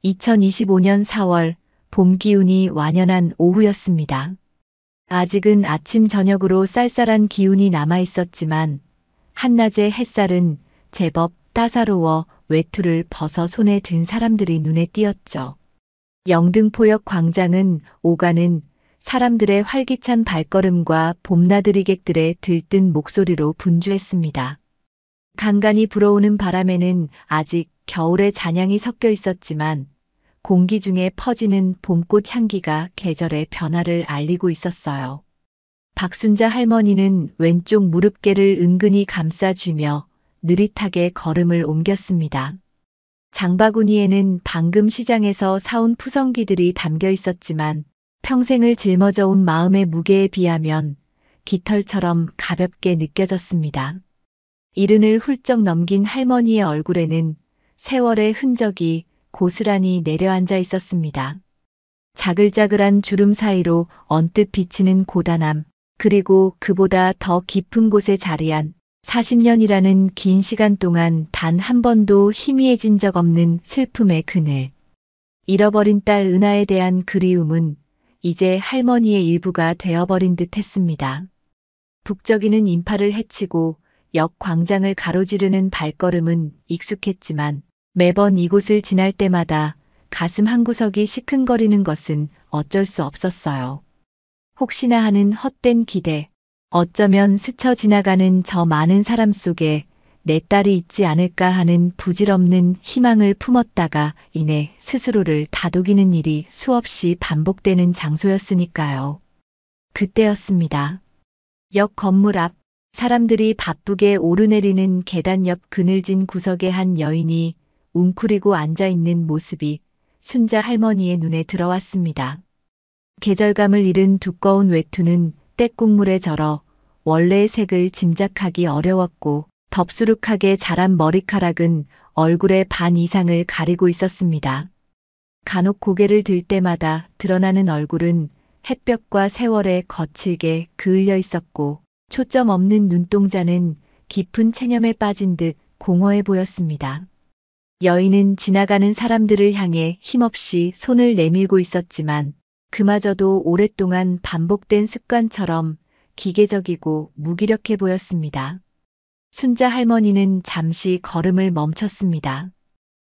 2025년 4월 봄 기운이 완연한 오후였습니다. 아직은 아침 저녁으로 쌀쌀한 기운이 남아 있었지만 한낮의 햇살은 제법 따사로워 외투를 벗어 손에 든 사람들이 눈에 띄었죠. 영등포역 광장은 오가는 사람들의 활기찬 발걸음과 봄나들이객들의 들뜬 목소리로 분주했습니다. 간간히 불어오는 바람에는 아직 겨울의 잔향이 섞여 있었지만 공기 중에 퍼지는 봄꽃 향기가 계절의 변화를 알리고 있었어요. 박순자 할머니는 왼쪽 무릎개를 은근히 감싸쥐며 느릿하게 걸음을 옮겼습니다. 장바구니에는 방금 시장에서 사온 푸성기들이 담겨 있었지만 평생을 짊어져온 마음의 무게에 비하면 깃털처럼 가볍게 느껴졌습니다. 이른을 훌쩍 넘긴 할머니의 얼굴에는 세월의 흔적이 고스란히 내려앉아 있었습니다. 자글자글한 주름 사이로 언뜻 비치는 고단함, 그리고 그보다 더 깊은 곳에 자리한 40년이라는 긴 시간 동안 단 한 번도 희미해진 적 없는 슬픔의 그늘. 잃어버린 딸 은하에 대한 그리움은 이제 할머니의 일부가 되어버린 듯 했습니다. 북적이는 인파를 헤치고 역 광장을 가로지르는 발걸음은 익숙했지만 매번 이곳을 지날 때마다 가슴 한구석이 시큰거리는 것은 어쩔 수 없었어요. 혹시나 하는 헛된 기대, 어쩌면 스쳐 지나가는 저 많은 사람 속에 내 딸이 있지 않을까 하는 부질없는 희망을 품었다가 이내 스스로를 다독이는 일이 수없이 반복되는 장소였으니까요. 그때였습니다. 역 건물 앞 사람들이 바쁘게 오르내리는 계단 옆 그늘진 구석에 한 여인이 웅크리고 앉아있는 모습이 순자 할머니의 눈에 들어왔습니다. 계절감을 잃은 두꺼운 외투는 때국물에 절어 원래의 색을 짐작하기 어려웠고 덥수룩하게 자란 머리카락은 얼굴의 반 이상을 가리고 있었습니다. 간혹 고개를 들 때마다 드러나는 얼굴은 햇볕과 세월에 거칠게 그을려 있었고 초점 없는 눈동자는 깊은 체념에 빠진 듯 공허해 보였습니다. 여인은 지나가는 사람들을 향해 힘없이 손을 내밀고 있었지만 그마저도 오랫동안 반복된 습관처럼 기계적이고 무기력해 보였습니다. 순자 할머니는 잠시 걸음을 멈췄습니다.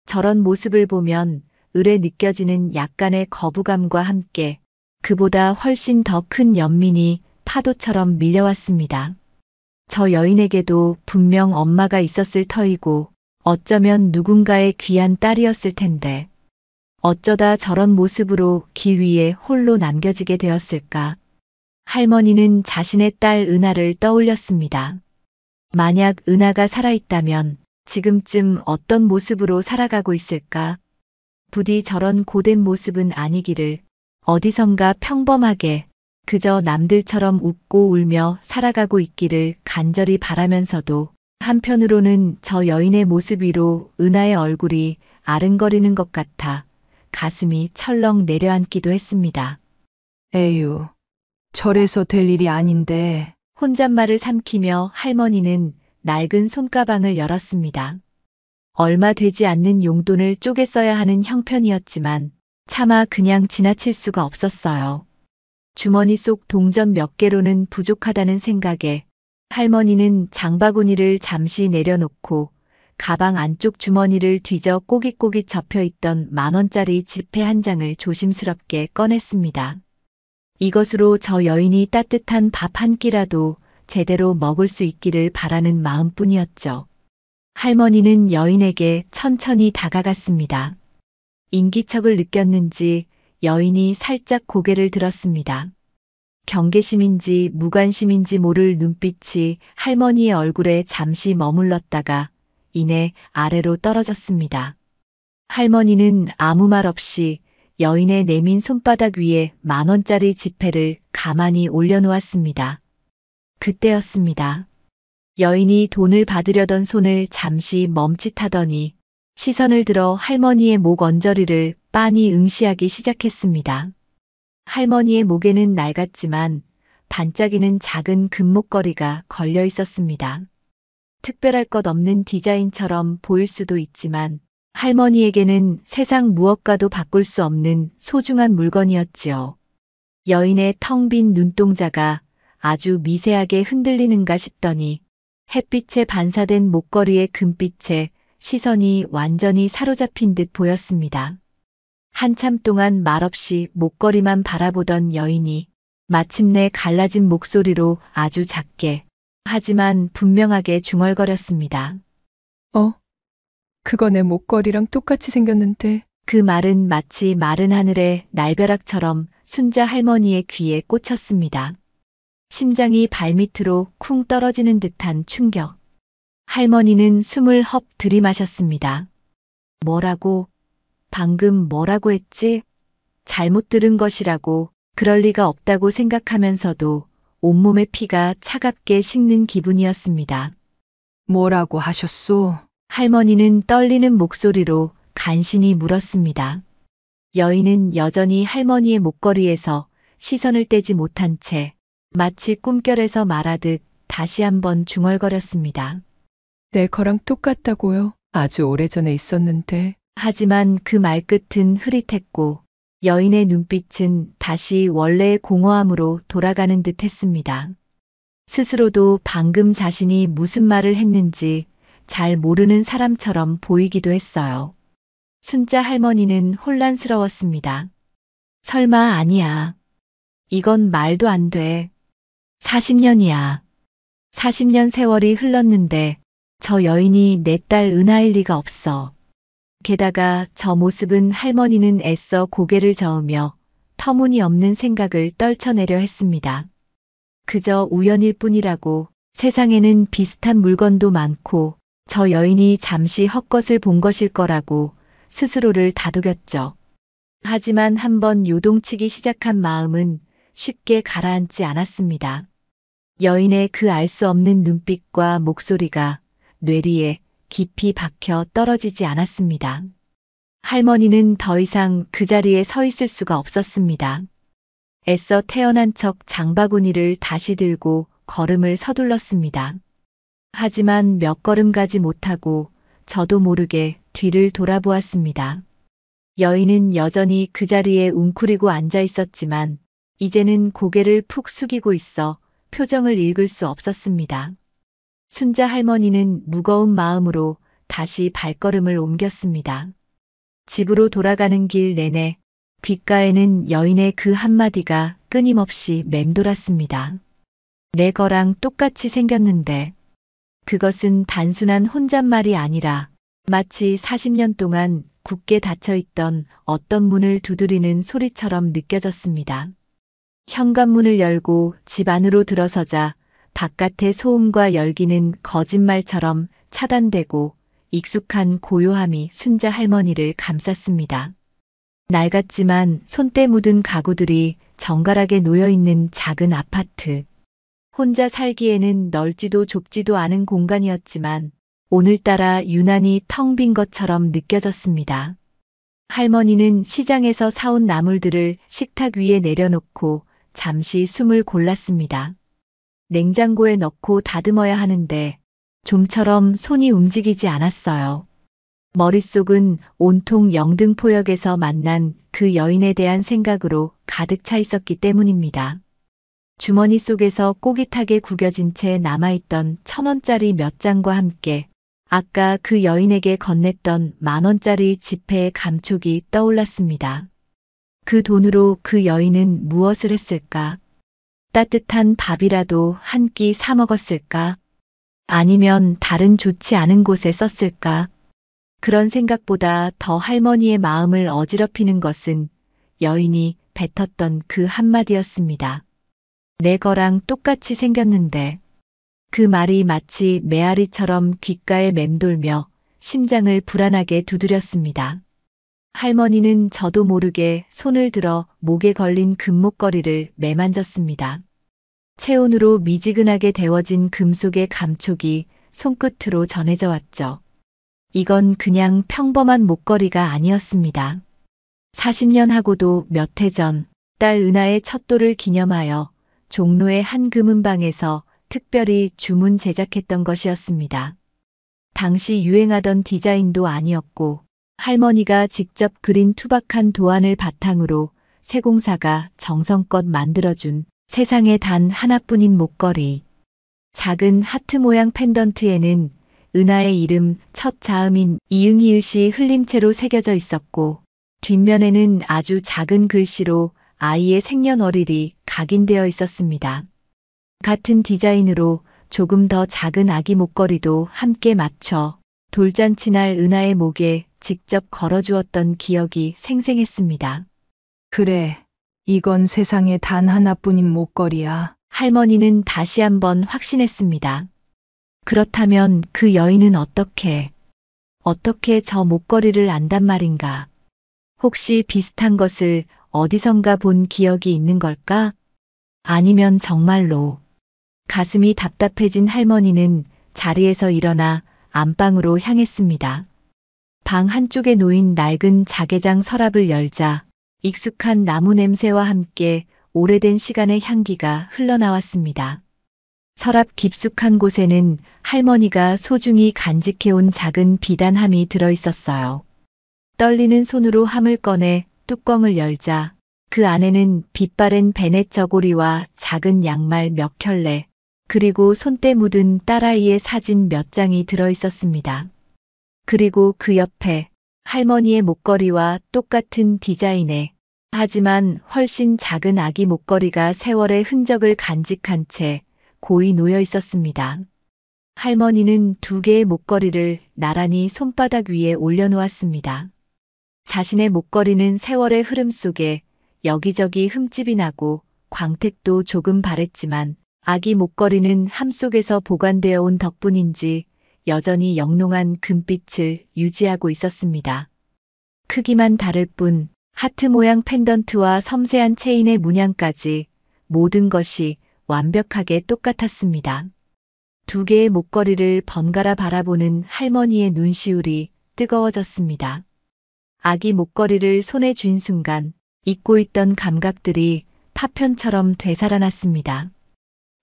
저런 모습을 보면 을에 느껴지는 약간의 거부감과 함께 그보다 훨씬 더 큰 연민이 파도처럼 밀려왔습니다. 저 여인에게도 분명 엄마가 있었을 터이고 어쩌면 누군가의 귀한 딸이었을 텐데 어쩌다 저런 모습으로 길 위에 홀로 남겨지게 되었을까? 할머니는 자신의 딸 은하를 떠올렸습니다. 만약 은하가 살아있다면 지금쯤 어떤 모습으로 살아가고 있을까? 부디 저런 고된 모습은 아니기를, 어디선가 평범하게 그저 남들처럼 웃고 울며 살아가고 있기를 간절히 바라면서도 한편으로는 저 여인의 모습 위로 은하의 얼굴이 아른거리는 것 같아 가슴이 철렁 내려앉기도 했습니다. 에휴, 저래서 될 일이 아닌데. 혼잣말을 삼키며 할머니는 낡은 손가방을 열었습니다. 얼마 되지 않는 용돈을 쪼개 써야 하는 형편이었지만 차마 그냥 지나칠 수가 없었어요. 주머니 속 동전 몇 개로는 부족하다는 생각에 할머니는 장바구니를 잠시 내려놓고 가방 안쪽 주머니를 뒤져 꼬깃꼬깃 접혀있던 10,000원짜리 지폐 한 장을 조심스럽게 꺼냈습니다. 이것으로 저 여인이 따뜻한 밥 한 끼라도 제대로 먹을 수 있기를 바라는 마음뿐이었죠. 할머니는 여인에게 천천히 다가갔습니다. 인기척을 느꼈는지 여인이 살짝 고개를 들었습니다. 경계심인지 무관심인지 모를 눈빛이 할머니의 얼굴에 잠시 머물렀다가 이내 아래로 떨어졌습니다. 할머니는 아무 말 없이 여인의 내민 손바닥 위에 10,000원짜리 지폐를 가만히 올려놓았습니다. 그때였습니다. 여인이 돈을 받으려던 손을 잠시 멈칫하더니 시선을 들어 할머니의 목 언저리를 빤히 응시하기 시작했습니다. 할머니의 목에는 낡았지만 반짝이는 작은 금목걸이가 걸려 있었습니다. 특별할 것 없는 디자인처럼 보일 수도 있지만 할머니에게는 세상 무엇과도 바꿀 수 없는 소중한 물건이었지요. 여인의 텅 빈 눈동자가 아주 미세하게 흔들리는가 싶더니 햇빛에 반사된 목걸이의 금빛에 시선이 완전히 사로잡힌 듯 보였습니다. 한참 동안 말없이 목걸이만 바라보던 여인이 마침내 갈라진 목소리로 아주 작게 하지만 분명하게 중얼거렸습니다. 그거 내 목걸이랑 똑같이 생겼는데. 그 말은 마치 마른 하늘의 날벼락처럼 순자 할머니의 귀에 꽂혔습니다. 심장이 발밑으로 쿵 떨어지는 듯한 충격. 할머니는 숨을 헙 들이마셨습니다. 뭐라고? 방금 뭐라고 했지? 잘못 들은 것이라고, 그럴 리가 없다고 생각하면서도 온몸의 피가 차갑게 식는 기분이었습니다. 뭐라고 하셨소? 할머니는 떨리는 목소리로 간신히 물었습니다. 여인은 여전히 할머니의 목걸이에서 시선을 떼지 못한 채 마치 꿈결에서 말하듯 다시 한번 중얼거렸습니다. 내 거랑 똑같다고요. 아주 오래전에 있었는데. 하지만 그 말끝은 흐릿했고 여인의 눈빛은 다시 원래의 공허함으로 돌아가는 듯 했습니다. 스스로도 방금 자신이 무슨 말을 했는지 잘 모르는 사람처럼 보이기도 했어요. 순자 할머니는 혼란스러웠습니다. 설마 아니야. 이건 말도 안 돼. 40년이야. 40년 세월이 흘렀는데 저 여인이 내 딸 은하일 리가 없어. 게다가 저 모습은 할머니는 애써 고개를 저으며 터무니없는 생각을 떨쳐내려 했습니다. 그저 우연일 뿐이라고, 세상에는 비슷한 물건도 많고 저 여인이 잠시 헛것을 본 것일 거라고 스스로를 다독였죠. 하지만 한번 요동치기 시작한 마음은 쉽게 가라앉지 않았습니다. 여인의 그 알 수 없는 눈빛과 목소리가 뇌리에 깊이 박혀 떨어지지 않았습니다. 할머니는 더 이상 그 자리에 서 있을 수가 없었습니다. 애써 태어난 척 장바구니를 다시 들고 걸음을 서둘렀습니다. 하지만 몇 걸음 가지 못하고 저도 모르게 뒤를 돌아보았습니다. 여인은 여전히 그 자리에 웅크리고 앉아 있었지만 이제는 고개를 푹 숙이고 있어 표정을 읽을 수 없었습니다. 순자 할머니는 무거운 마음으로 다시 발걸음을 옮겼습니다. 집으로 돌아가는 길 내내 귓가에는 여인의 그 한마디가 끊임없이 맴돌았습니다. 내 거랑 똑같이 생겼는데. 그것은 단순한 혼잣말이 아니라 마치 40년 동안 굳게 닫혀있던 어떤 문을 두드리는 소리처럼 느껴졌습니다. 현관문을 열고 집 안으로 들어서자 바깥의 소음과 열기는 거짓말처럼 차단되고 익숙한 고요함이 순자 할머니를 감쌌습니다. 낡았지만 손때 묻은 가구들이 정갈하게 놓여있는 작은 아파트. 혼자 살기에는 넓지도 좁지도 않은 공간이었지만 오늘따라 유난히 텅 빈 것처럼 느껴졌습니다. 할머니는 시장에서 사온 나물들을 식탁 위에 내려놓고 잠시 숨을 골랐습니다. 냉장고에 넣고 다듬어야 하는데 좀처럼 손이 움직이지 않았어요. 머릿속은 온통 영등포역에서 만난 그 여인에 대한 생각으로 가득 차 있었기 때문입니다. 주머니 속에서 꼬깃하게 구겨진 채 남아있던 1,000원짜리 몇 장과 함께 아까 그 여인에게 건넸던 10,000원짜리 지폐의 감촉이 떠올랐습니다. 그 돈으로 그 여인은 무엇을 했을까? 따뜻한 밥이라도 한 끼 사 먹었을까? 아니면 다른 좋지 않은 곳에 썼을까? 그런 생각보다 더 할머니의 마음을 어지럽히는 것은 여인이 뱉었던 그 한마디였습니다. 내 거랑 똑같이 생겼는데. 그 말이 마치 메아리처럼 귓가에 맴돌며 심장을 불안하게 두드렸습니다. 할머니는 저도 모르게 손을 들어 목에 걸린 금목걸이를 매만졌습니다. 체온으로 미지근하게 데워진 금속의 감촉이 손끝으로 전해져 왔죠. 이건 그냥 평범한 목걸이가 아니었습니다. 40년 하고도 몇 해 전 딸 은하의 첫돌을 기념하여 종로의 한 금은방에서 특별히 주문 제작했던 것이었습니다. 당시 유행하던 디자인도 아니었고 할머니가 직접 그린 투박한 도안을 바탕으로 세공사가 정성껏 만들어준 세상에 단 하나뿐인 목걸이. 작은 하트 모양 펜던트에는 은하의 이름 첫 자음인 이응이읒이 흘림체로 새겨져 있었고, 뒷면에는 아주 작은 글씨로 아이의 생년월일이 각인되어 있었습니다. 같은 디자인으로 조금 더 작은 아기 목걸이도 함께 맞춰 돌잔치날 은하의 목에 직접 걸어주었던 기억이 생생했습니다. 그래, 이건 세상에 단 하나뿐인 목걸이야. 할머니는 다시 한번 확신했습니다. 그렇다면 그 여인은 어떻게 저 목걸이를 안단 말인가? 혹시 비슷한 것을 어디선가 본 기억이 있는 걸까? 아니면 정말로. 가슴이 답답해진 할머니는 자리에서 일어나 안방으로 향했습니다. 방 한쪽에 놓인 낡은 자개장 서랍을 열자 익숙한 나무 냄새와 함께 오래된 시간의 향기가 흘러나왔습니다. 서랍 깊숙한 곳에는 할머니가 소중히 간직해온 작은 비단함이 들어있었어요. 떨리는 손으로 함을 꺼내 뚜껑을 열자 그 안에는 빛바랜 베넷 저고리와 작은 양말 몇 켤레, 그리고 손때 묻은 딸아이의 사진 몇 장이 들어있었습니다. 그리고 그 옆에 할머니의 목걸이와 똑같은 디자인의, 하지만 훨씬 작은 아기 목걸이가 세월의 흔적을 간직한 채 고이 놓여 있었습니다. 할머니는 두 개의 목걸이를 나란히 손바닥 위에 올려놓았습니다. 자신의 목걸이는 세월의 흐름 속에 여기저기 흠집이 나고 광택도 조금 바랬지만 아기 목걸이는 함 속에서 보관되어 온 덕분인지 여전히 영롱한 금빛을 유지하고 있었습니다. 크기만 다를 뿐 하트 모양 펜던트와 섬세한 체인의 문양까지 모든 것이 완벽하게 똑같았습니다. 두 개의 목걸이를 번갈아 바라보는 할머니의 눈시울이 뜨거워졌습니다. 아기 목걸이를 손에 쥔 순간 잊고 있던 감각들이 파편처럼 되살아났습니다.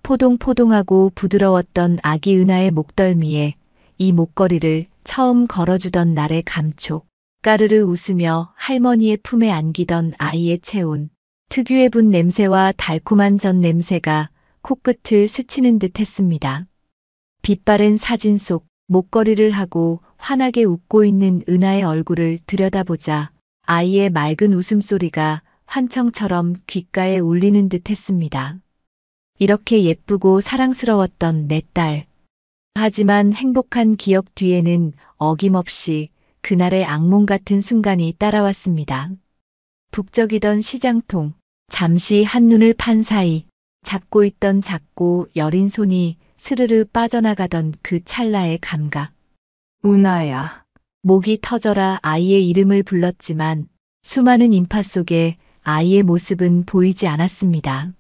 포동포동하고 부드러웠던 아기 은하의 목덜미에 이 목걸이를 처음 걸어주던 날의 감촉, 까르르 웃으며 할머니의 품에 안기던 아이의 체온, 특유의 분 냄새와 달콤한 전 냄새가 코끝을 스치는 듯 했습니다. 빛바랜 사진 속 목걸이를 하고 환하게 웃고 있는 은하의 얼굴을 들여다보자 아이의 맑은 웃음소리가 환청처럼 귓가에 울리는 듯 했습니다. 이렇게 예쁘고 사랑스러웠던 내 딸. 하지만 행복한 기억 뒤에는 어김없이 그날의 악몽 같은 순간이 따라왔습니다. 북적이던 시장통, 잠시 한눈을 판 사이 잡고 있던 작고 여린 손이 스르르 빠져나가던 그 찰나의 감각. 은하야. 목이 터져라 아이의 이름을 불렀지만 수많은 인파 속에 아이의 모습은 보이지 않았습니다.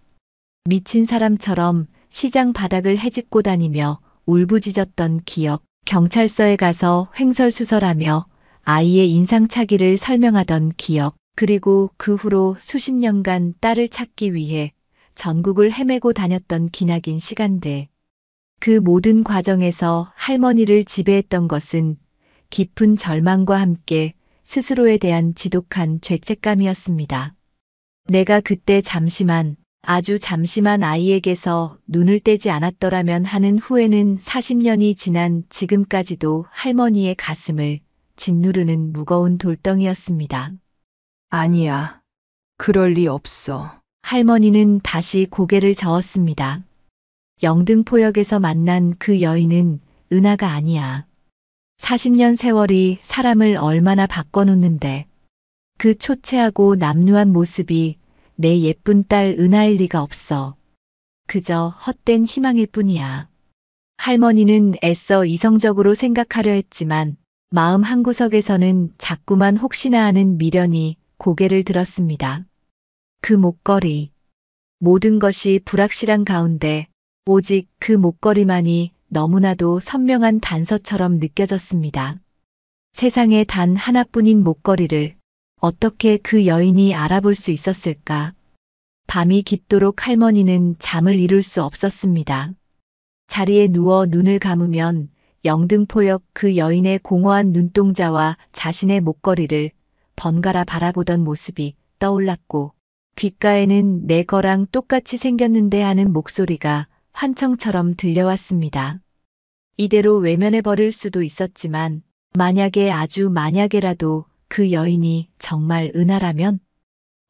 미친 사람처럼 시장 바닥을 헤집고 다니며 울부짖었던 기억, 경찰서에 가서 횡설수설하며 아이의 인상착의를 설명하던 기억, 그리고 그 후로 수십 년간 딸을 찾기 위해 전국을 헤매고 다녔던 기나긴 시간들. 그 모든 과정에서 할머니를 지배했던 것은 깊은 절망과 함께 스스로에 대한 지독한 죄책감이었습니다. 내가 그때 잠시만, 아주 잠시만 아이에게서 눈을 떼지 않았더라면 하는 후회는 40년이 지난 지금까지도 할머니의 가슴을 짓누르는 무거운 돌덩이였습니다. 아니야. 그럴 리 없어. 할머니는 다시 고개를 저었습니다. 영등포역에서 만난 그 여인은 은하가 아니야. 40년 세월이 사람을 얼마나 바꿔놓는데 그 초췌하고 남루한 모습이 내 예쁜 딸 은하일 리가 없어. 그저 헛된 희망일 뿐이야. 할머니는 애써 이성적으로 생각하려 했지만 마음 한구석에서는 자꾸만 혹시나 하는 미련이 고개를 들었습니다. 그 목걸이. 모든 것이 불확실한 가운데 오직 그 목걸이만이 너무나도 선명한 단서처럼 느껴졌습니다. 세상에 단 하나뿐인 목걸이를 어떻게 그 여인이 알아볼 수 있었을까? 밤이 깊도록 할머니는 잠을 이룰 수 없었습니다. 자리에 누워 눈을 감으면 영등포역 그 여인의 공허한 눈동자와 자신의 목걸이를 번갈아 바라보던 모습이 떠올랐고 귓가에는 내 거랑 똑같이 생겼는데 하는 목소리가 환청처럼 들려왔습니다. 이대로 외면해버릴 수도 있었지만 만약에 아주 만약에라도 그 여인이 정말 은하라면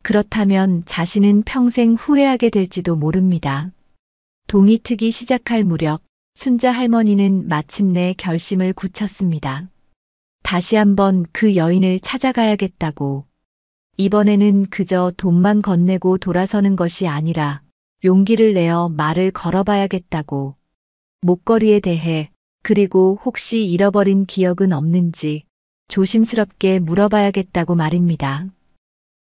그렇다면 자신은 평생 후회하게 될지도 모릅니다. 동이 트기 시작할 무렵 순자 할머니는 마침내 결심을 굳혔습니다. 다시 한번 그 여인을 찾아가야겠다고. 이번에는 그저 돈만 건네고 돌아서는 것이 아니라 용기를 내어 말을 걸어봐야겠다고. 목걸이에 대해 그리고 혹시 잃어버린 기억은 없는지 조심스럽게 물어봐야겠다고 말입니다.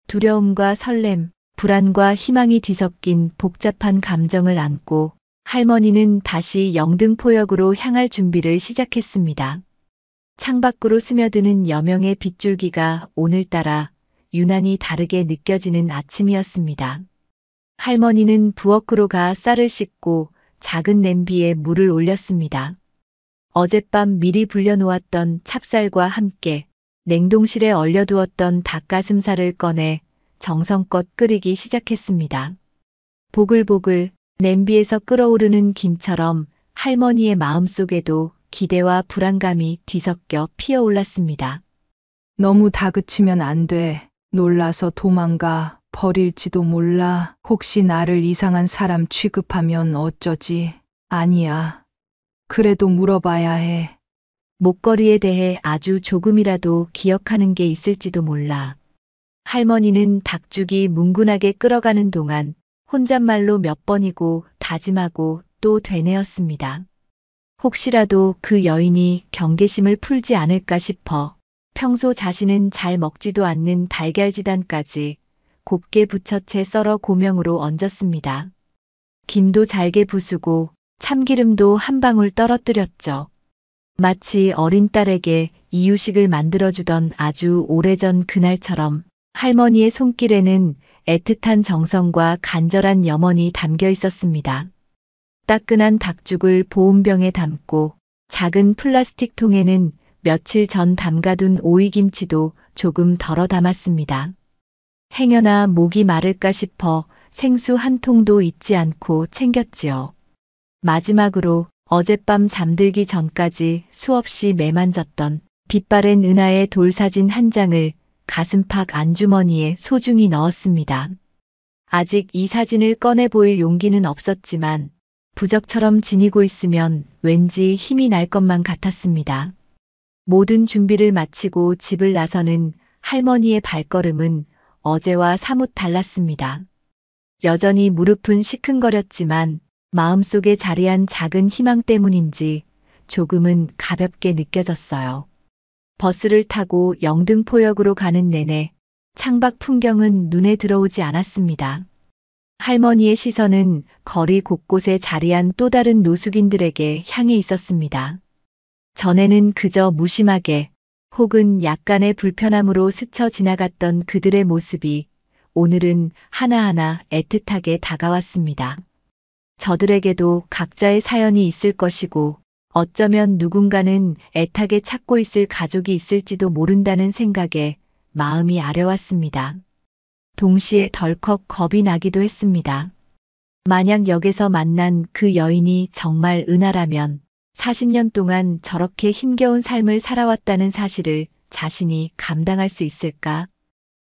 두려움과 설렘, 불안과 희망이 뒤섞인 복잡한 감정을 안고 할머니는 다시 영등포역으로 향할 준비를 시작했습니다. 창밖으로 스며드는 여명의 빗줄기가 오늘따라 유난히 다르게 느껴지는 아침이었습니다. 할머니는 부엌으로 가 쌀을 씻고 작은 냄비에 물을 올렸습니다. 어젯밤 미리 불려놓았던 찹쌀과 함께 냉동실에 얼려두었던 닭가슴살을 꺼내 정성껏 끓이기 시작했습니다. 보글보글 냄비에서 끓어오르는 김처럼 할머니의 마음속에도 기대와 불안감이 뒤섞여 피어올랐습니다. 너무 다그치면 안 돼. 놀라서 도망가. 버릴지도 몰라. 혹시 나를 이상한 사람 취급하면 어쩌지? 아니야. 그래도 물어봐야 해. 목걸이에 대해 아주 조금이라도 기억하는 게 있을지도 몰라. 할머니는 닭죽이 뭉근하게 끓어가는 동안 혼잣말로 몇 번이고 다짐하고 또 되뇌었습니다. 혹시라도 그 여인이 경계심을 풀지 않을까 싶어 평소 자신은 잘 먹지도 않는 달걀지단까지 곱게 부쳐 채 썰어 고명으로 얹었습니다. 김도 잘게 부수고 참기름도 한 방울 떨어뜨렸죠. 마치 어린 딸에게 이유식을 만들어주던 아주 오래전 그날처럼 할머니의 손길에는 애틋한 정성과 간절한 염원이 담겨 있었습니다. 따끈한 닭죽을 보온병에 담고 작은 플라스틱 통에는 며칠 전 담가둔 오이김치도 조금 덜어 담았습니다. 행여나 목이 마를까 싶어 생수 한 통도 잊지 않고 챙겼지요. 마지막으로 어젯밤 잠들기 전까지 수없이 매만졌던 빛바랜 은하의 돌사진 한 장을 가슴팍 안주머니에 소중히 넣었습니다. 아직 이 사진을 꺼내 보일 용기는 없었지만 부적처럼 지니고 있으면 왠지 힘이 날 것만 같았습니다. 모든 준비를 마치고 집을 나서는 할머니의 발걸음은 어제와 사뭇 달랐습니다. 여전히 무릎은 시큰거렸지만 마음속에 자리한 작은 희망 때문인지 조금은 가볍게 느껴졌어요. 버스를 타고 영등포역으로 가는 내내 창밖 풍경은 눈에 들어오지 않았습니다. 할머니의 시선은 거리 곳곳에 자리한 또 다른 노숙인들에게 향해 있었습니다. 전에는 그저 무심하게 혹은 약간의 불편함으로 스쳐 지나갔던 그들의 모습이 오늘은 하나하나 애틋하게 다가왔습니다. 저들에게도 각자의 사연이 있을 것이고 어쩌면 누군가는 애타게 찾고 있을 가족이 있을지도 모른다는 생각에 마음이 아려왔습니다. 동시에 덜컥 겁이 나기도 했습니다. 만약 역에서 만난 그 여인이 정말 은하라면 40년 동안 저렇게 힘겨운 삶을 살아왔다는 사실을 자신이 감당할 수 있을까?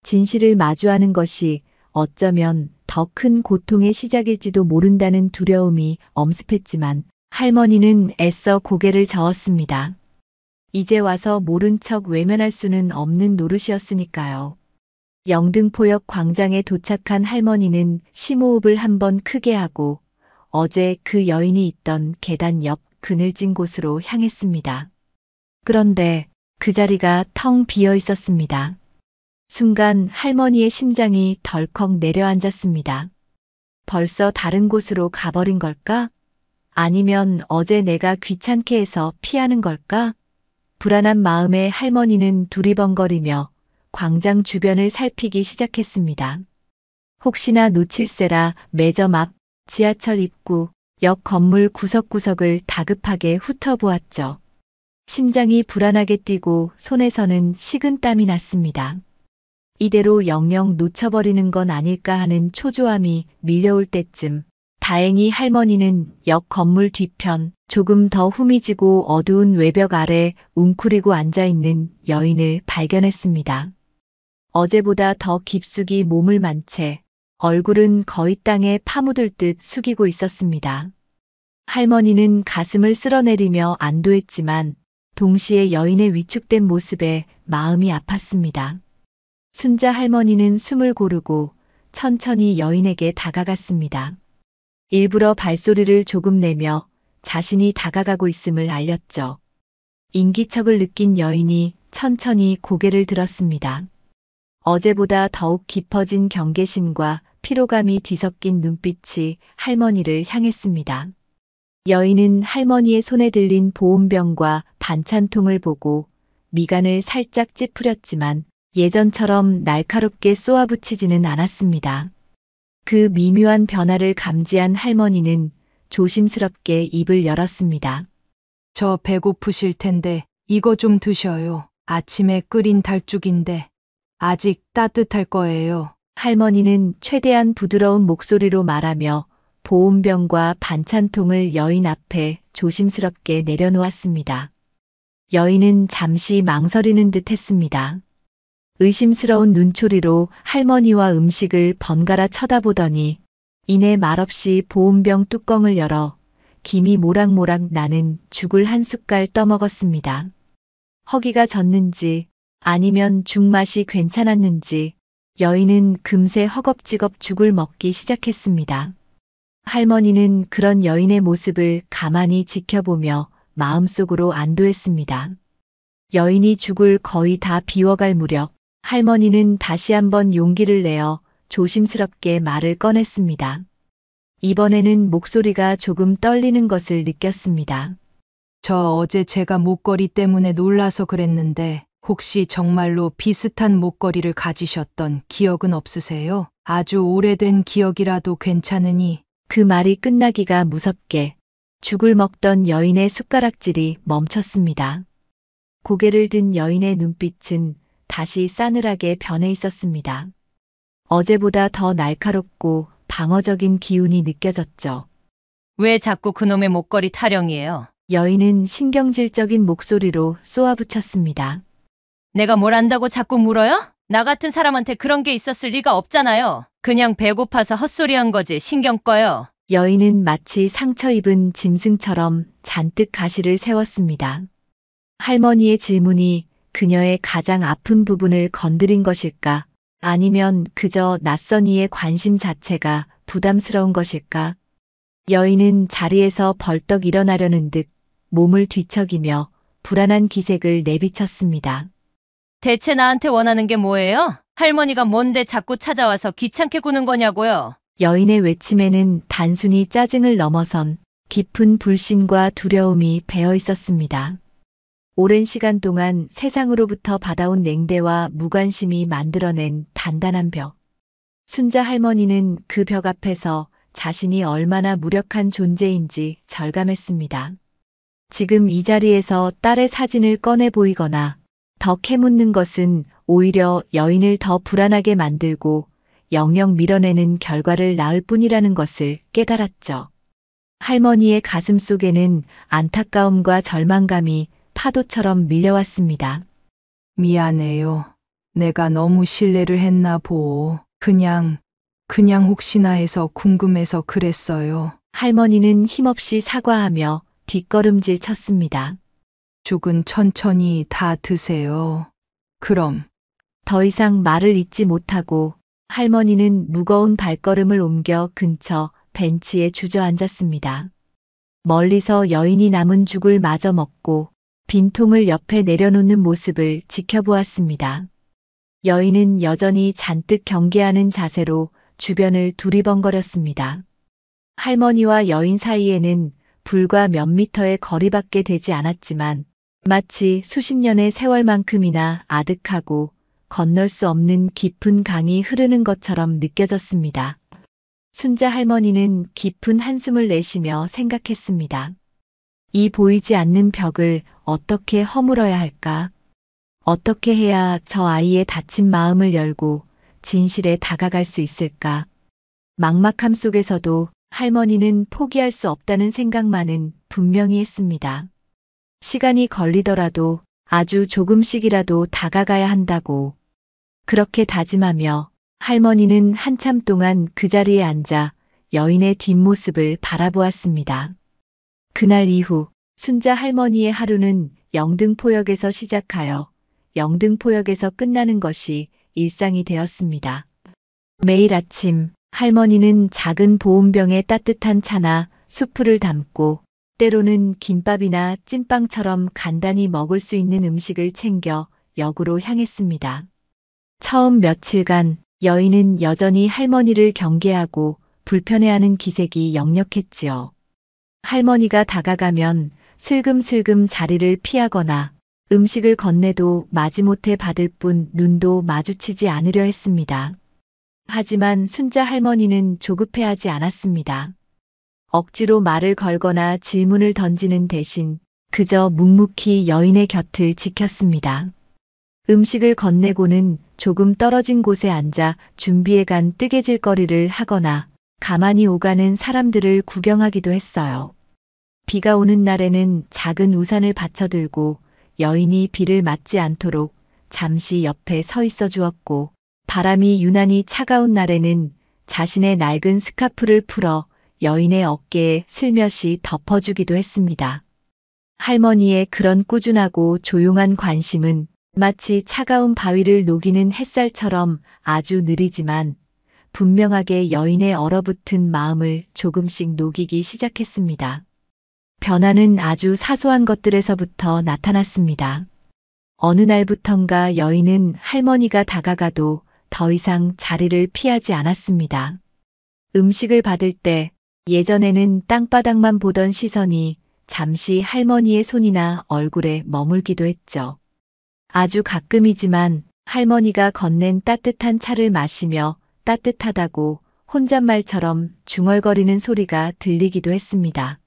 진실을 마주하는 것이 어쩌면 더 큰 고통의 시작일지도 모른다는 두려움이 엄습했지만 할머니는 애써 고개를 저었습니다. 이제 와서 모른 척 외면할 수는 없는 노릇이었으니까요. 영등포역 광장에 도착한 할머니는 심호흡을 한번 크게 하고 어제 그 여인이 있던 계단 옆 그늘진 곳으로 향했습니다. 그런데 그 자리가 텅 비어 있었습니다. 순간 할머니의 심장이 덜컥 내려앉았습니다. 벌써 다른 곳으로 가버린 걸까? 아니면 어제 내가 귀찮게 해서 피하는 걸까? 불안한 마음에 할머니는 두리번거리며 광장 주변을 살피기 시작했습니다. 혹시나 놓칠세라 매점 앞, 지하철 입구, 역 건물 구석구석을 다급하게 훑어보았죠. 심장이 불안하게 뛰고 손에서는 식은땀이 났습니다. 이대로 영영 놓쳐버리는 건 아닐까 하는 초조함이 밀려올 때쯤 다행히 할머니는 역 건물 뒤편 조금 더 후미지고 어두운 외벽 아래 웅크리고 앉아있는 여인을 발견했습니다. 어제보다 더 깊숙이 몸을 만 채 얼굴은 거의 땅에 파묻을 듯 숙이고 있었습니다. 할머니는 가슴을 쓸어내리며 안도했지만 동시에 여인의 위축된 모습에 마음이 아팠습니다. 순자 할머니는 숨을 고르고 천천히 여인에게 다가갔습니다. 일부러 발소리를 조금 내며 자신이 다가가고 있음을 알렸죠. 인기척을 느낀 여인이 천천히 고개를 들었습니다. 어제보다 더욱 깊어진 경계심과 피로감이 뒤섞인 눈빛이 할머니를 향했습니다. 여인은 할머니의 손에 들린 보온병과 반찬통을 보고 미간을 살짝 찌푸렸지만 예전처럼 날카롭게 쏘아붙이지는 않았습니다. 그 미묘한 변화를 감지한 할머니는 조심스럽게 입을 열었습니다. 저 배고프실 텐데 이거 좀 드셔요. 아침에 끓인 달죽인데 아직 따뜻할 거예요. 할머니는 최대한 부드러운 목소리로 말하며 보온병과 반찬통을 여인 앞에 조심스럽게 내려놓았습니다. 여인은 잠시 망설이는 듯 했습니다. 의심스러운 눈초리로 할머니와 음식을 번갈아 쳐다보더니 이내 말없이 보온병 뚜껑을 열어 김이 모락모락 나는 죽을 한 숟갈 떠먹었습니다. 허기가 졌는지 아니면 죽 맛이 괜찮았는지 여인은 금세 허겁지겁 죽을 먹기 시작했습니다. 할머니는 그런 여인의 모습을 가만히 지켜보며 마음속으로 안도했습니다. 여인이 죽을 거의 다 비워갈 무렵 할머니는 다시 한번 용기를 내어 조심스럽게 말을 꺼냈습니다. 이번에는 목소리가 조금 떨리는 것을 느꼈습니다. 저 어제 제가 목걸이 때문에 놀라서 그랬는데 혹시 정말로 비슷한 목걸이를 가지셨던 기억은 없으세요? 아주 오래된 기억이라도 괜찮으니. 그 말이 끝나기가 무섭게 죽을 먹던 여인의 숟가락질이 멈췄습니다. 고개를 든 여인의 눈빛은 다시 싸늘하게 변해 있었습니다. 어제보다 더 날카롭고 방어적인 기운이 느껴졌죠. 왜 자꾸 그놈의 목걸이 타령이에요? 여인은 신경질적인 목소리로 쏘아붙였습니다. 내가 뭘 안다고 자꾸 물어요? 나 같은 사람한테 그런 게 있었을 리가 없잖아요. 그냥 배고파서 헛소리한 거지 신경 꺼요. 여인은 마치 상처 입은 짐승처럼 잔뜩 가시를 세웠습니다. 할머니의 질문이 그녀의 가장 아픈 부분을 건드린 것일까? 아니면 그저 낯선 이의 관심 자체가 부담스러운 것일까? 여인은 자리에서 벌떡 일어나려는 듯 몸을 뒤척이며 불안한 기색을 내비쳤습니다. 대체 나한테 원하는 게 뭐예요? 할머니가 뭔데 자꾸 찾아와서 귀찮게 구는 거냐고요. 여인의 외침에는 단순히 짜증을 넘어선 깊은 불신과 두려움이 배어 있었습니다. 오랜 시간 동안 세상으로부터 받아온 냉대와 무관심이 만들어낸 단단한 벽. 순자 할머니는 그 벽 앞에서 자신이 얼마나 무력한 존재인지 절감했습니다. 지금 이 자리에서 딸의 사진을 꺼내 보이거나 더 캐묻는 것은 오히려 여인을 더 불안하게 만들고 영영 밀어내는 결과를 낳을 뿐이라는 것을 깨달았죠. 할머니의 가슴 속에는 안타까움과 절망감이 파도처럼 밀려왔습니다. 미안해요. 내가 너무 신뢰를 했나 보오. 그냥 혹시나 해서 궁금해서 그랬어요. 할머니는 힘없이 사과하며 뒷걸음질 쳤습니다. 죽은 천천히 다 드세요. 그럼. 더 이상 말을 잇지 못하고 할머니는 무거운 발걸음을 옮겨 근처 벤치에 주저앉았습니다. 멀리서 여인이 남은 죽을 마저 먹고 빈통을 옆에 내려놓는 모습을 지켜보았습니다. 여인은 여전히 잔뜩 경계하는 자세로 주변을 두리번거렸습니다. 할머니와 여인 사이에는 불과 몇 미터의 거리밖에 되지 않았지만 마치 수십 년의 세월만큼이나 아득하고 건널 수 없는 깊은 강이 흐르는 것처럼 느껴졌습니다. 순자 할머니는 깊은 한숨을 내쉬며 생각했습니다. 이 보이지 않는 벽을 어떻게 허물어야 할까? 어떻게 해야 저 아이의 다친 마음을 열고 진실에 다가갈 수 있을까? 막막함 속에서도 할머니는 포기할 수 없다는 생각만은 분명히 했습니다. 시간이 걸리더라도 아주 조금씩이라도 다가가야 한다고. 그렇게 다짐하며 할머니는 한참 동안 그 자리에 앉아 여인의 뒷모습을 바라보았습니다. 그날 이후 순자 할머니의 하루는 영등포역에서 시작하여 영등포역에서 끝나는 것이 일상이 되었습니다. 매일 아침 할머니는 작은 보온병에 따뜻한 차나 수프를 담고 때로는 김밥이나 찐빵처럼 간단히 먹을 수 있는 음식을 챙겨 역으로 향했습니다. 처음 며칠간 여인은 여전히 할머니를 경계하고 불편해하는 기색이 역력했지요. 할머니가 다가가면 슬금슬금 자리를 피하거나 음식을 건네도 마지못해 받을 뿐 눈도 마주치지 않으려 했습니다. 하지만 순자 할머니는 조급해하지 않았습니다. 억지로 말을 걸거나 질문을 던지는 대신 그저 묵묵히 여인의 곁을 지켰습니다. 음식을 건네고는 조금 떨어진 곳에 앉아 준비해간 뜨개질거리를 하거나 가만히 오가는 사람들을 구경하기도 했어요. 비가 오는 날에는 작은 우산을 받쳐들고 여인이 비를 맞지 않도록 잠시 옆에 서 있어 주었고, 바람이 유난히 차가운 날에는 자신의 낡은 스카프를 풀어 여인의 어깨에 슬며시 덮어주기도 했습니다. 할머니의 그런 꾸준하고 조용한 관심은 마치 차가운 바위를 녹이는 햇살처럼 아주 느리지만 분명하게 여인의 얼어붙은 마음을 조금씩 녹이기 시작했습니다. 변화는 아주 사소한 것들에서부터 나타났습니다. 어느 날부턴가 여인은 할머니가 다가가도 더 이상 자리를 피하지 않았습니다. 음식을 받을 때 예전에는 땅바닥만 보던 시선이 잠시 할머니의 손이나 얼굴에 머물기도 했죠. 아주 가끔이지만 할머니가 건넨 따뜻한 차를 마시며 따뜻하다고 혼잣말처럼 중얼거리는 소리가 들리기도 했습니다.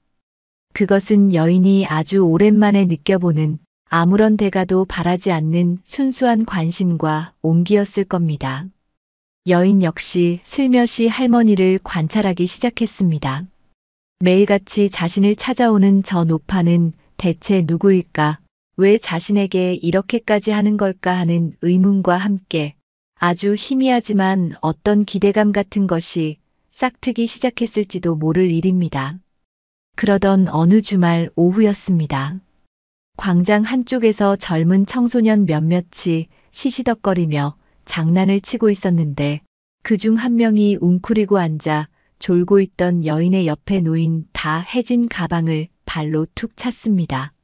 그것은 여인이 아주 오랜만에 느껴보는 아무런 대가도 바라지 않는 순수한 관심과 온기였을 겁니다. 여인 역시 슬며시 할머니를 관찰하기 시작했습니다. 매일같이 자신을 찾아오는 저 노파는 대체 누구일까? 왜 자신에게 이렇게까지 하는 걸까 하는 의문과 함께 아주 희미하지만 어떤 기대감 같은 것이 싹트기 시작했을지도 모를 일입니다. 그러던 어느 주말 오후였습니다. 광장 한쪽에서 젊은 청소년 몇몇이 시시덕거리며 장난을 치고 있었는데 그중 한 명이 웅크리고 앉아 졸고 있던 여인의 옆에 놓인 다 해진 가방을 발로 툭 찼습니다.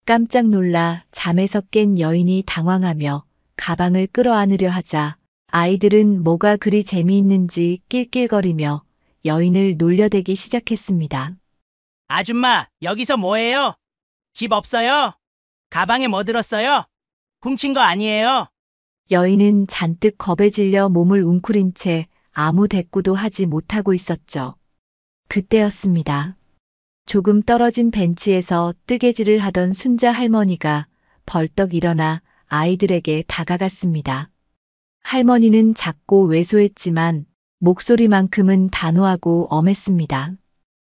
깜짝 놀라 잠에서 깬 여인이 당황하며 가방을 끌어안으려 하자 아이들은 뭐가 그리 재미있는지 낄낄거리며 여인을 놀려대기 시작했습니다. 아줌마, 여기서 뭐해요? 집 없어요? 가방에 뭐 들었어요? 훔친 거 아니에요? 여인은 잔뜩 겁에 질려 몸을 웅크린 채 아무 대꾸도 하지 못하고 있었죠. 그때였습니다. 조금 떨어진 벤치에서 뜨개질을 하던 순자 할머니가 벌떡 일어나 아이들에게 다가갔습니다. 할머니는 작고 왜소했지만 목소리만큼은 단호하고 엄했습니다.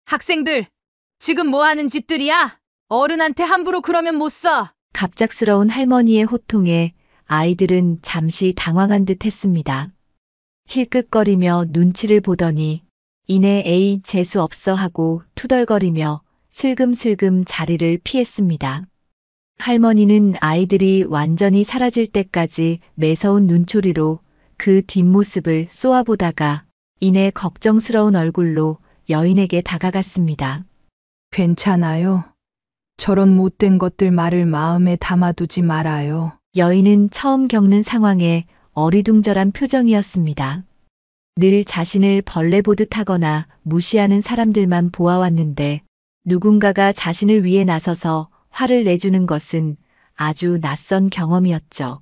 학생들, 지금 뭐 하는 짓들이야? 어른한테 함부로 그러면 못 써. 갑작스러운 할머니의 호통에 아이들은 잠시 당황한 듯 했습니다. 힐끗거리며 눈치를 보더니 이내 에이 재수 없어 하고 투덜거리며 슬금슬금 자리를 피했습니다. 할머니는 아이들이 완전히 사라질 때까지 매서운 눈초리로 그 뒷모습을 쏘아보다가 이내 걱정스러운 얼굴로 여인에게 다가갔습니다. 괜찮아요. 저런 못된 것들 말을 마음에 담아두지 말아요. 여인은 처음 겪는 상황에 어리둥절한 표정이었습니다. 늘 자신을 벌레 보듯 하거나 무시하는 사람들만 보아왔는데 누군가가 자신을 위해 나서서 화를 내주는 것은 아주 낯선 경험이었죠.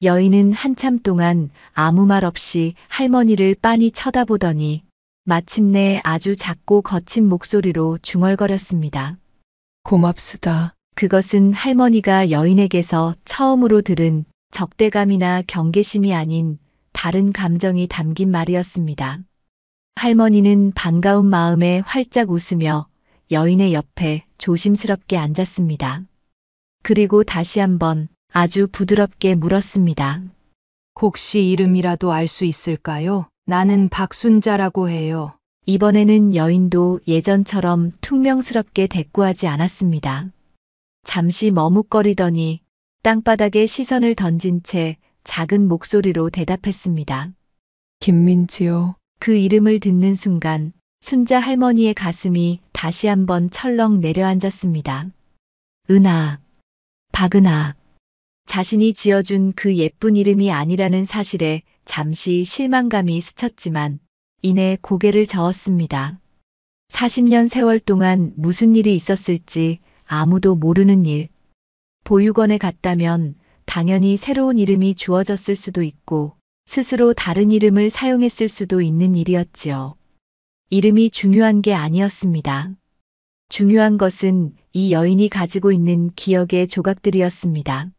여인은 한참 동안 아무 말 없이 할머니를 빤히 쳐다보더니 마침내 아주 작고 거친 목소리로 중얼거렸습니다. 고맙수다. 그것은 할머니가 여인에게서 처음으로 들은 적대감이나 경계심이 아닌 다른 감정이 담긴 말이었습니다. 할머니는 반가운 마음에 활짝 웃으며 여인의 옆에 조심스럽게 앉았습니다. 그리고 다시 한번 아주 부드럽게 물었습니다. 혹시 이름이라도 알 수 있을까요? 나는 박순자라고 해요. 이번에는 여인도 예전처럼 퉁명스럽게 대꾸하지 않았습니다. 잠시 머뭇거리더니 땅바닥에 시선을 던진 채 작은 목소리로 대답했습니다. 김민지요. 그 이름을 듣는 순간 순자 할머니의 가슴이 다시 한번 철렁 내려앉았습니다. 은하, 박은하. 자신이 지어준 그 예쁜 이름이 아니라는 사실에 잠시 실망감이 스쳤지만 이내 고개를 저었습니다. 40년 세월 동안 무슨 일이 있었을지 아무도 모르는 일. 보육원에 갔다면 당연히 새로운 이름이 주어졌을 수도 있고 스스로 다른 이름을 사용했을 수도 있는 일이었지요. 이름이 중요한 게 아니었습니다. 중요한 것은 이 여인이 가지고 있는 기억의 조각들이었습니다.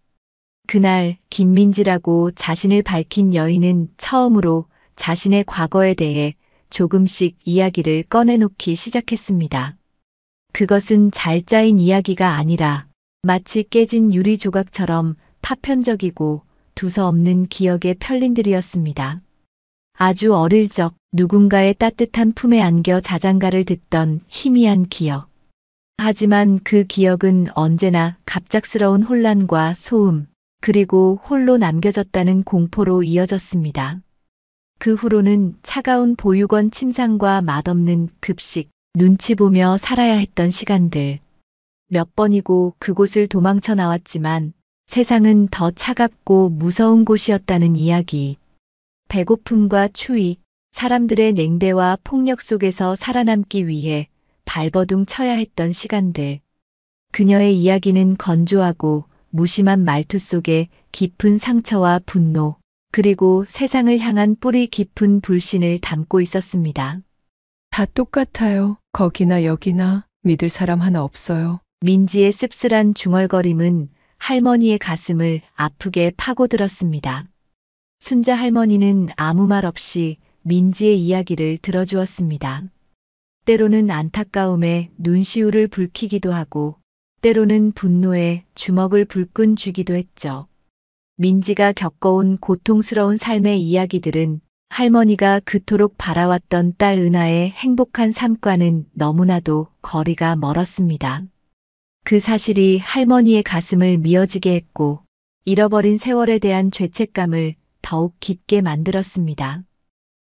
그날 김민지라고 자신을 밝힌 여인은 처음으로 자신의 과거에 대해 조금씩 이야기를 꺼내놓기 시작했습니다. 그것은 잘 짜인 이야기가 아니라 마치 깨진 유리 조각처럼 파편적이고 두서없는 기억의 편린들이었습니다. 아주 어릴 적 누군가의 따뜻한 품에 안겨 자장가를 듣던 희미한 기억. 하지만 그 기억은 언제나 갑작스러운 혼란과 소음, 그리고 홀로 남겨졌다는 공포로 이어졌습니다. 그 후로는 차가운 보육원 침상과 맛없는 급식, 눈치 보며 살아야 했던 시간들. 몇 번이고 그곳을 도망쳐 나왔지만 세상은 더 차갑고 무서운 곳이었다는 이야기. 배고픔과 추위, 사람들의 냉대와 폭력 속에서 살아남기 위해 발버둥 쳐야 했던 시간들. 그녀의 이야기는 건조하고 무심한 말투 속에 깊은 상처와 분노, 그리고 세상을 향한 뿌리 깊은 불신을 담고 있었습니다. 다 똑같아요. 거기나 여기나 믿을 사람 하나 없어요. 민지의 씁쓸한 중얼거림은 할머니의 가슴을 아프게 파고들었습니다. 순자 할머니는 아무 말 없이 민지의 이야기를 들어주었습니다. 때로는 안타까움에 눈시울을 붉히기도 하고 때로는 분노에 주먹을 불끈 쥐기도 했죠. 민지가 겪어온 고통스러운 삶의 이야기들은 할머니가 그토록 바라왔던 딸 은하의 행복한 삶과는 너무나도 거리가 멀었습니다. 그 사실이 할머니의 가슴을 미어지게 했고 잃어버린 세월에 대한 죄책감을 더욱 깊게 만들었습니다.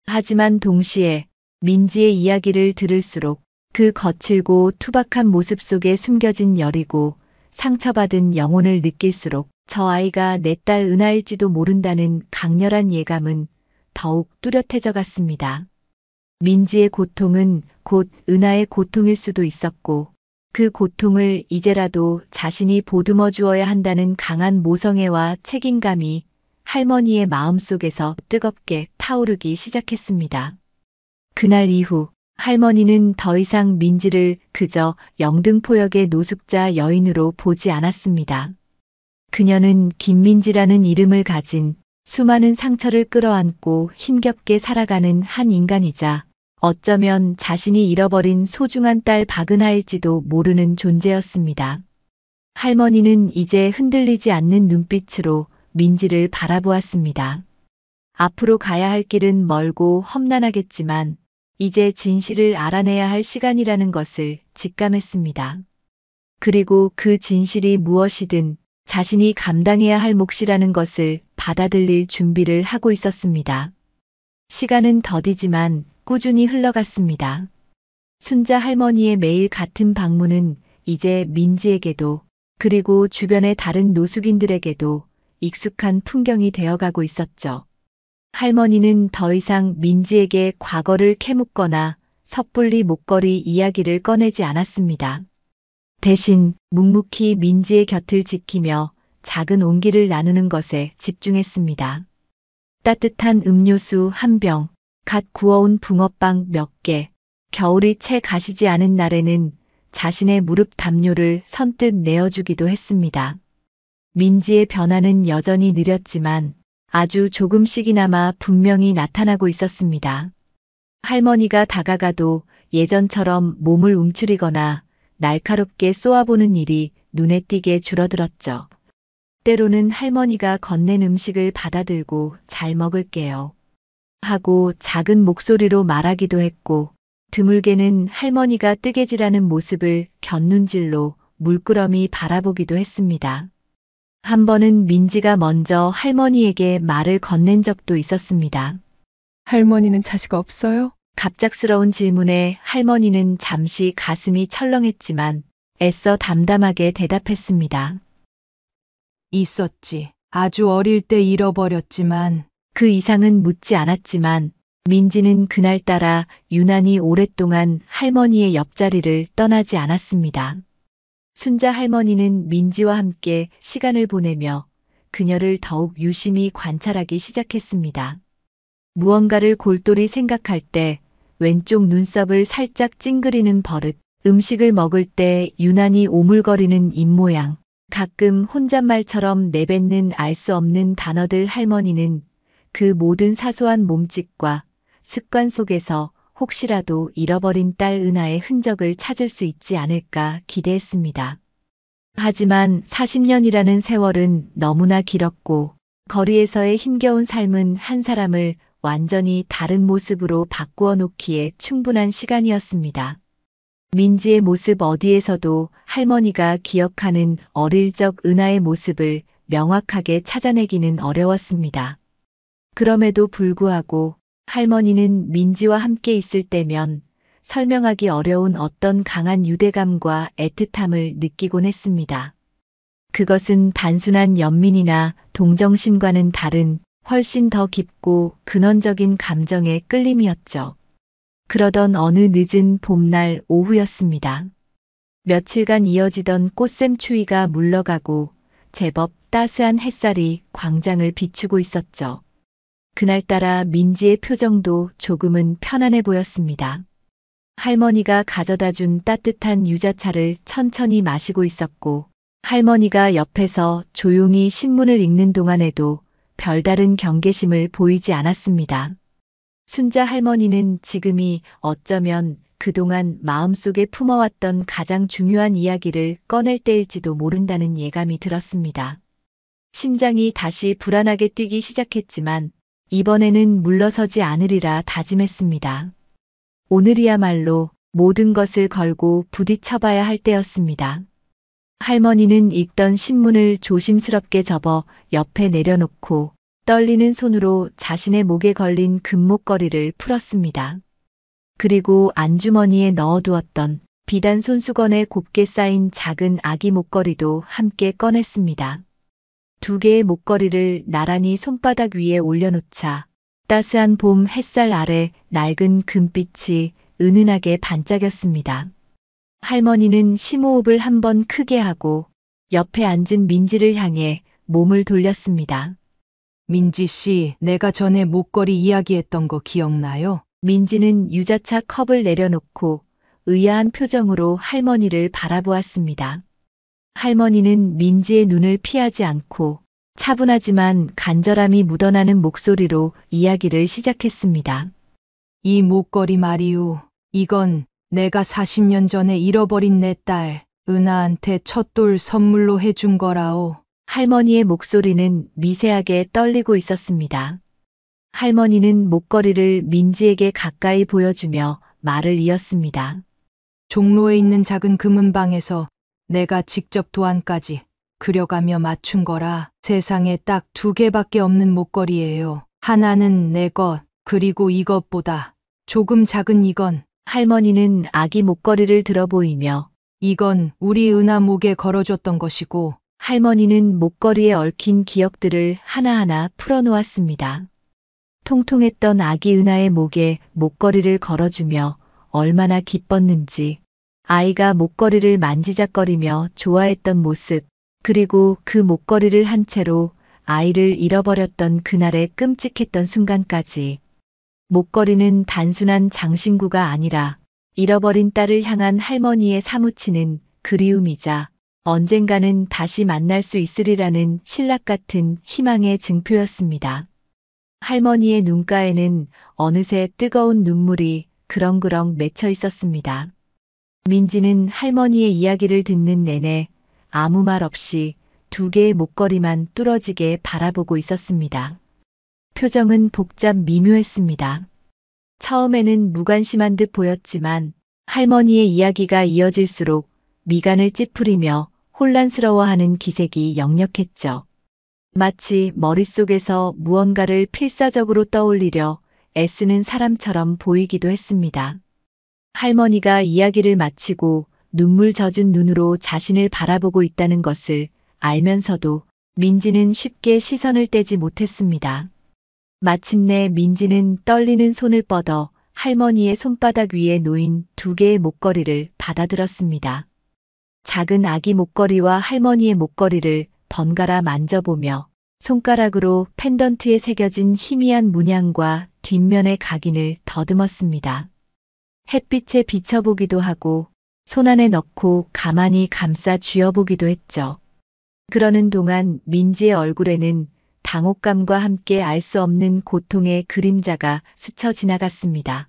하지만 동시에 민지의 이야기를 들을수록 그 거칠고 투박한 모습 속에 숨겨진 여리고 상처받은 영혼을 느낄수록 저 아이가 내 딸 은하일지도 모른다는 강렬한 예감은 더욱 뚜렷해져 갔습니다. 민지의 고통은 곧 은하의 고통일 수도 있었고 그 고통을 이제라도 자신이 보듬어 주어야 한다는 강한 모성애와 책임감이 할머니의 마음속에서 뜨겁게 타오르기 시작했습니다. 그날 이후 할머니는 더 이상 민지를 그저 영등포역의 노숙자 여인으로 보지 않았습니다. 그녀는 김민지라는 이름을 가진 수많은 상처를 끌어안고 힘겹게 살아가는 한 인간이자 어쩌면 자신이 잃어버린 소중한 딸 박은하일지도 모르는 존재였습니다. 할머니는 이제 흔들리지 않는 눈빛으로 민지를 바라보았습니다. 앞으로 가야 할 길은 멀고 험난하겠지만 이제 진실을 알아내야 할 시간이라는 것을 직감했습니다. 그리고 그 진실이 무엇이든 자신이 감당해야 할 몫이라는 것을 받아들일 준비를 하고 있었습니다. 시간은 더디지만 꾸준히 흘러갔습니다. 순자 할머니의 매일 같은 방문은 이제 민지에게도 그리고 주변의 다른 노숙인들에게도 익숙한 풍경이 되어가고 있었죠. 할머니는 더 이상 민지에게 과거를 캐묻거나 섣불리 목걸이 이야기를 꺼내지 않았습니다. 대신 묵묵히 민지의 곁을 지키며 작은 온기를 나누는 것에 집중했습니다. 따뜻한 음료수 한 병, 갓 구워온 붕어빵 몇 개, 겨울이 채 가시지 않은 날에는 자신의 무릎 담요를 선뜻 내어주기도 했습니다. 민지의 변화는 여전히 느렸지만 아주 조금씩이나마 분명히 나타나고 있었습니다. 할머니가 다가가도 예전처럼 몸을 움츠리거나 날카롭게 쏘아보는 일이 눈에 띄게 줄어들었죠. 때로는 할머니가 건넨 음식을 받아들고 잘 먹을게요 하고 작은 목소리로 말하기도 했고, 드물게는 할머니가 뜨개질하는 모습을 곁눈질로 물끄러미 바라보기도 했습니다. 한 번은 민지가 먼저 할머니에게 말을 건넨 적도 있었습니다. 할머니는 자식 없어요? 갑작스러운 질문에 할머니는 잠시 가슴이 철렁했지만 애써 담담하게 대답했습니다. 있었지. 아주 어릴 때 잃어버렸지만 그 이상은 묻지 않았지만 민지는 그날따라 유난히 오랫동안 할머니의 옆자리를 떠나지 않았습니다. 순자 할머니는 민지와 함께 시간을 보내며 그녀를 더욱 유심히 관찰하기 시작했습니다. 무언가를 골똘히 생각할 때 왼쪽 눈썹을 살짝 찡그리는 버릇, 음식을 먹을 때 유난히 오물거리는 입모양, 가끔 혼잣말처럼 내뱉는 알 수 없는 단어들. 할머니는 그 모든 사소한 몸짓과 습관 속에서 혹시라도 잃어버린 딸 은하의 흔적을 찾을 수 있지 않을까 기대했습니다. 하지만 40년이라는 세월은 너무나 길었고 거리에서의 힘겨운 삶은 한 사람을 완전히 다른 모습으로 바꾸어 놓기에 충분한 시간이었습니다. 민지의 모습 어디에서도 할머니가 기억하는 어릴 적 은하의 모습을 명확하게 찾아내기는 어려웠습니다. 그럼에도 불구하고 할머니는 민지와 함께 있을 때면 설명하기 어려운 어떤 강한 유대감과 애틋함을 느끼곤 했습니다. 그것은 단순한 연민이나 동정심과는 다른 훨씬 더 깊고 근원적인 감정의 끌림이었죠. 그러던 어느 늦은 봄날 오후였습니다. 며칠간 이어지던 꽃샘 추위가 물러가고 제법 따스한 햇살이 광장을 비추고 있었죠. 그날따라 민지의 표정도 조금은 편안해 보였습니다. 할머니가 가져다 준 따뜻한 유자차를 천천히 마시고 있었고, 할머니가 옆에서 조용히 신문을 읽는 동안에도 별다른 경계심을 보이지 않았습니다. 순자 할머니는 지금이 어쩌면 그동안 마음속에 품어왔던 가장 중요한 이야기를 꺼낼 때일지도 모른다는 예감이 들었습니다. 심장이 다시 불안하게 뛰기 시작했지만 이번에는 물러서지 않으리라 다짐했습니다. 오늘이야말로 모든 것을 걸고 부딪혀봐야 할 때였습니다. 할머니는 읽던 신문을 조심스럽게 접어 옆에 내려놓고 떨리는 손으로 자신의 목에 걸린 금목걸이를 풀었습니다. 그리고 안주머니에 넣어두었던 비단 손수건에 곱게 쌓인 작은 아기 목걸이도 함께 꺼냈습니다. 두 개의 목걸이를 나란히 손바닥 위에 올려놓자 따스한 봄 햇살 아래 낡은 금빛이 은은하게 반짝였습니다. 할머니는 심호흡을 한번 크게 하고 옆에 앉은 민지를 향해 몸을 돌렸습니다. 민지 씨, 내가 전에 목걸이 이야기했던 거 기억나요? 민지는 유자차 컵을 내려놓고 의아한 표정으로 할머니를 바라보았습니다. 할머니는 민지의 눈을 피하지 않고 차분하지만 간절함이 묻어나는 목소리로 이야기를 시작했습니다. 이 목걸이 말이오. 이건 내가 40년 전에 잃어버린 내 딸 은하한테 첫돌 선물로 해준 거라오. 할머니의 목소리는 미세하게 떨리고 있었습니다. 할머니는 목걸이를 민지에게 가까이 보여주며 말을 이었습니다. 종로에 있는 작은 금은방에서 내가 직접 도안까지 그려가며 맞춘 거라. 세상에 딱 2개밖에 없는 목걸이예요. 하나는 내 것, 그리고 이것보다 조금 작은 이건. 할머니는 아기 목걸이를 들어 보이며 이건 우리 은하 목에 걸어줬던 것이고. 할머니는 목걸이에 얽힌 기억들을 하나하나 풀어놓았습니다. 통통했던 아기 은하의 목에 목걸이를 걸어주며 얼마나 기뻤는지, 아이가 목걸이를 만지작거리며 좋아했던 모습, 그리고 그 목걸이를 한 채로 아이를 잃어버렸던 그날의 끔찍했던 순간까지. 목걸이는 단순한 장신구가 아니라 잃어버린 딸을 향한 할머니의 사무치는 그리움이자 언젠가는 다시 만날 수 있으리라는 신락 같은 희망의 증표였습니다. 할머니의 눈가에는 어느새 뜨거운 눈물이 그렁그렁 맺혀 있었습니다. 민지는 할머니의 이야기를 듣는 내내 아무 말 없이 두 개의 목걸이만 뚫어지게 바라보고 있었습니다. 표정은 복잡 미묘했습니다. 처음에는 무관심한 듯 보였지만 할머니의 이야기가 이어질수록 미간을 찌푸리며 혼란스러워하는 기색이 역력했죠. 마치 머릿속에서 무언가를 필사적으로 떠올리려 애쓰는 사람처럼 보이기도 했습니다. 할머니가 이야기를 마치고 눈물 젖은 눈으로 자신을 바라보고 있다는 것을 알면서도 민지는 쉽게 시선을 떼지 못했습니다. 마침내 민지는 떨리는 손을 뻗어 할머니의 손바닥 위에 놓인 두 개의 목걸이를 받아들었습니다. 작은 아기 목걸이와 할머니의 목걸이를 번갈아 만져보며 손가락으로 펜던트에 새겨진 희미한 문양과 뒷면의 각인을 더듬었습니다. 햇빛에 비춰보기도 하고 손 안에 넣고 가만히 감싸 쥐어보기도 했죠. 그러는 동안 민지의 얼굴에는 당혹감과 함께 알 수 없는 고통의 그림자가 스쳐 지나갔습니다.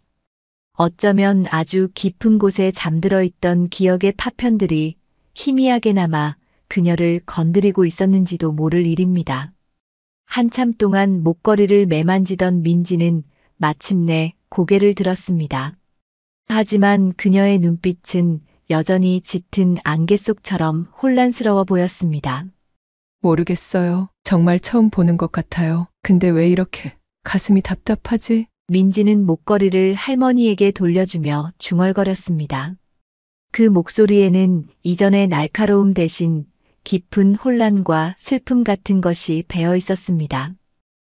어쩌면 아주 깊은 곳에 잠들어 있던 기억의 파편들이 희미하게 남아 그녀를 건드리고 있었는지도 모를 일입니다. 한참 동안 목걸이를 매만지던 민지는 마침내 고개를 들었습니다. 하지만 그녀의 눈빛은 여전히 짙은 안개 속처럼 혼란스러워 보였습니다. 모르겠어요. 정말 처음 보는 것 같아요. 근데 왜 이렇게 가슴이 답답하지? 민지는 목걸이를 할머니에게 돌려주며 중얼거렸습니다. 그 목소리에는 이전의 날카로움 대신 깊은 혼란과 슬픔 같은 것이 배어 있었습니다.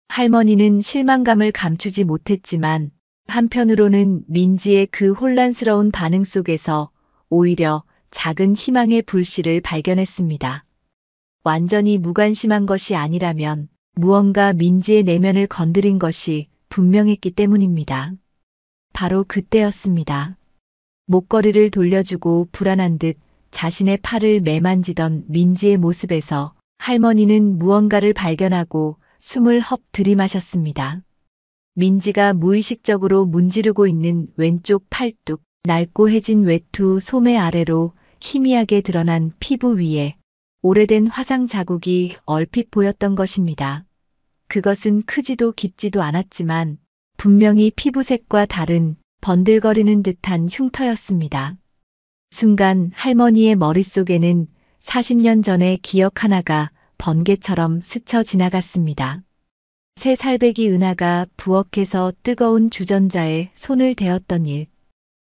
할머니는 실망감을 감추지 못했지만 한편으로는 민지의 그 혼란스러운 반응 속에서 오히려 작은 희망의 불씨를 발견했습니다. 완전히 무관심한 것이 아니라면 무언가 민지의 내면을 건드린 것이 분명했기 때문입니다. 바로 그때였습니다. 목걸이를 돌려주고 불안한 듯 자신의 팔을 매만지던 민지의 모습에서 할머니는 무언가를 발견하고 숨을 헙 들이마셨습니다. 민지가 무의식적으로 문지르고 있는 왼쪽 팔뚝, 낡고해진 외투 소매 아래로 희미하게 드러난 피부 위에 오래된 화상 자국이 얼핏 보였던 것입니다. 그것은 크지도 깊지도 않았지만 분명히 피부색과 다른 번들거리는 듯한 흉터였습니다. 순간 할머니의 머릿속에는 40년 전의 기억 하나가 번개처럼 스쳐 지나갔습니다. 새 살배기 은하가 부엌에서 뜨거운 주전자에 손을 대었던 일.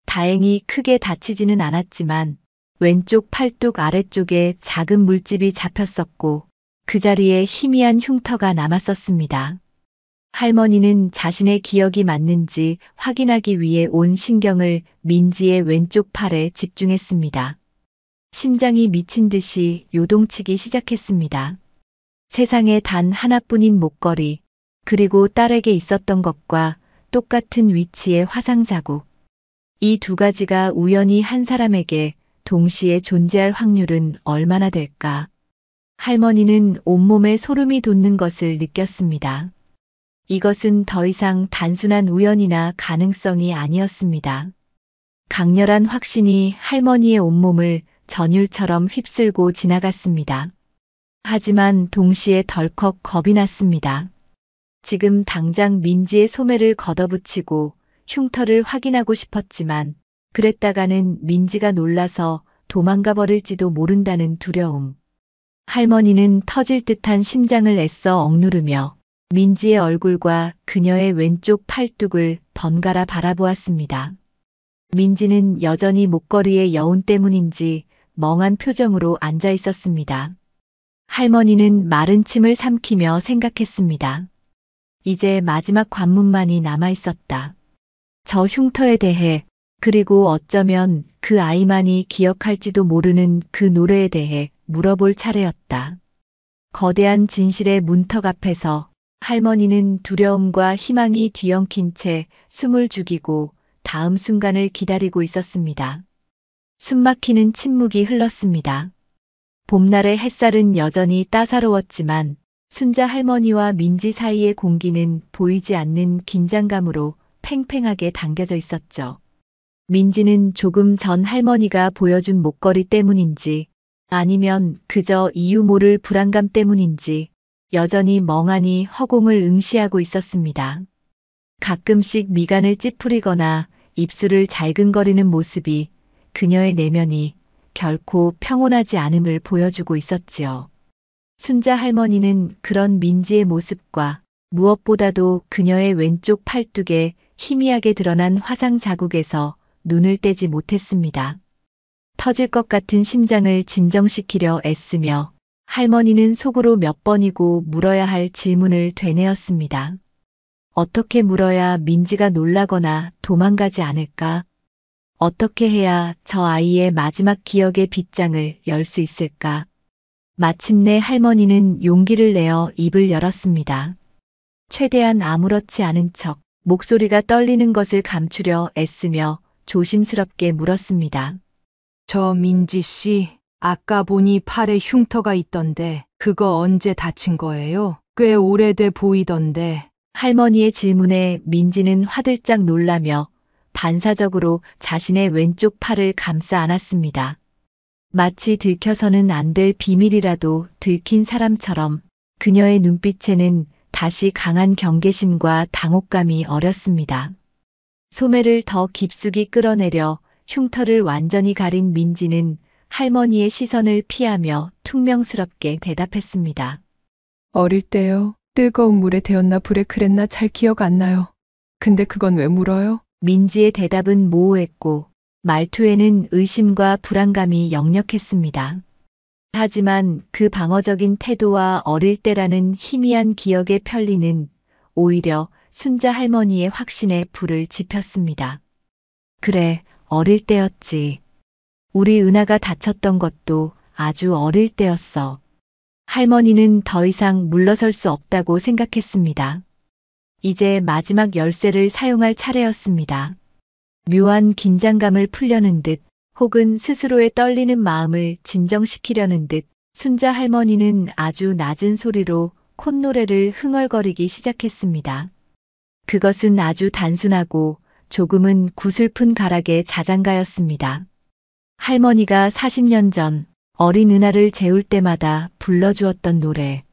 다행히 크게 다치지는 않았지만 왼쪽 팔뚝 아래쪽에 작은 물집이 잡혔었고 그 자리에 희미한 흉터가 남았었습니다. 할머니는 자신의 기억이 맞는지 확인하기 위해 온 신경을 민지의 왼쪽 팔에 집중했습니다. 심장이 미친 듯이 요동치기 시작했습니다. 세상에 단 하나뿐인 목걸이, 그리고 딸에게 있었던 것과 똑같은 위치의 화상 자국. 이 두 가지가 우연히 한 사람에게 동시에 존재할 확률은 얼마나 될까? 할머니는 온몸에 소름이 돋는 것을 느꼈습니다. 이것은 더 이상 단순한 우연이나 가능성이 아니었습니다. 강렬한 확신이 할머니의 온몸을 전율처럼 휩쓸고 지나갔습니다. 하지만 동시에 덜컥 겁이 났습니다. 지금 당장 민지의 소매를 걷어붙이고 흉터를 확인하고 싶었지만 그랬다가는 민지가 놀라서 도망가 버릴지도 모른다는 두려움. 할머니는 터질 듯한 심장을 애써 억누르며 민지의 얼굴과 그녀의 왼쪽 팔뚝을 번갈아 바라보았습니다. 민지는 여전히 목걸이의 여운 때문인지 멍한 표정으로 앉아 있었습니다. 할머니는 마른 침을 삼키며 생각했습니다. 이제 마지막 관문만이 남아 있었다. 저 흉터에 대해, 그리고 어쩌면 그 아이만이 기억할지도 모르는 그 노래에 대해 물어볼 차례였다. 거대한 진실의 문턱 앞에서 할머니는 두려움과 희망이 뒤엉킨 채 숨을 죽이고 다음 순간을 기다리고 있었습니다. 숨막히는 침묵이 흘렀습니다. 봄날의 햇살은 여전히 따사로웠지만 순자 할머니와 민지 사이의 공기는 보이지 않는 긴장감으로 팽팽하게 당겨져 있었죠. 민지는 조금 전 할머니가 보여준 목걸이 때문인지 아니면 그저 이유 모를 불안감 때문인지 여전히 멍하니 허공을 응시하고 있었습니다. 가끔씩 미간을 찌푸리거나 입술을 잘근거리는 모습이 그녀의 내면이 결코 평온하지 않음을 보여주고 있었지요. 순자 할머니는 그런 민지의 모습과 무엇보다도 그녀의 왼쪽 팔뚝에 희미하게 드러난 화상 자국에서 눈을 떼지 못했습니다. 터질 것 같은 심장을 진정시키려 애쓰며 할머니는 속으로 몇 번이고 물어야 할 질문을 되뇌었습니다. 어떻게 물어야 민지가 놀라거나 도망가지 않을까? 어떻게 해야 저 아이의 마지막 기억의 빗장을 열 수 있을까? 마침내 할머니는 용기를 내어 입을 열었습니다. 최대한 아무렇지 않은 척 목소리가 떨리는 것을 감추려 애쓰며 조심스럽게 물었습니다. 저 민지 씨, 아까 보니 팔에 흉터가 있던데 그거 언제 다친 거예요? 꽤 오래돼 보이던데. 할머니의 질문에 민지는 화들짝 놀라며 반사적으로 자신의 왼쪽 팔을 감싸 안았습니다. 마치 들켜서는 안 될 비밀이라도 들킨 사람처럼 그녀의 눈빛에는 다시 강한 경계심과 당혹감이 어렸습니다. 소매를 더 깊숙이 끌어내려 흉터를 완전히 가린 민지는 할머니의 시선을 피하며 퉁명스럽게 대답했습니다. 어릴 때요. 뜨거운 물에 데웠나 불에 그랬나 잘 기억 안 나요. 근데 그건 왜 물어요? 민지의 대답은 모호했고 말투에는 의심과 불안감이 역력했습니다. 하지만 그 방어적인 태도와 어릴 때라는 희미한 기억의 편리는 오히려 순자 할머니의 확신에 불을 지폈습니다. 그래, 어릴 때였지. 우리 은하가 다쳤던 것도 아주 어릴 때였어. 할머니는 더 이상 물러설 수 없다고 생각했습니다. 이제 마지막 열쇠를 사용할 차례였습니다. 묘한 긴장감을 풀려는 듯 혹은 스스로의 떨리는 마음을 진정시키려는 듯 순자 할머니는 아주 낮은 소리로 콧노래를 흥얼거리기 시작했습니다. 그것은 아주 단순하고 조금은 구슬픈 가락의 자장가였습니다. 할머니가 40년 전 어린 은하를 재울 때마다 불러주었던 노래.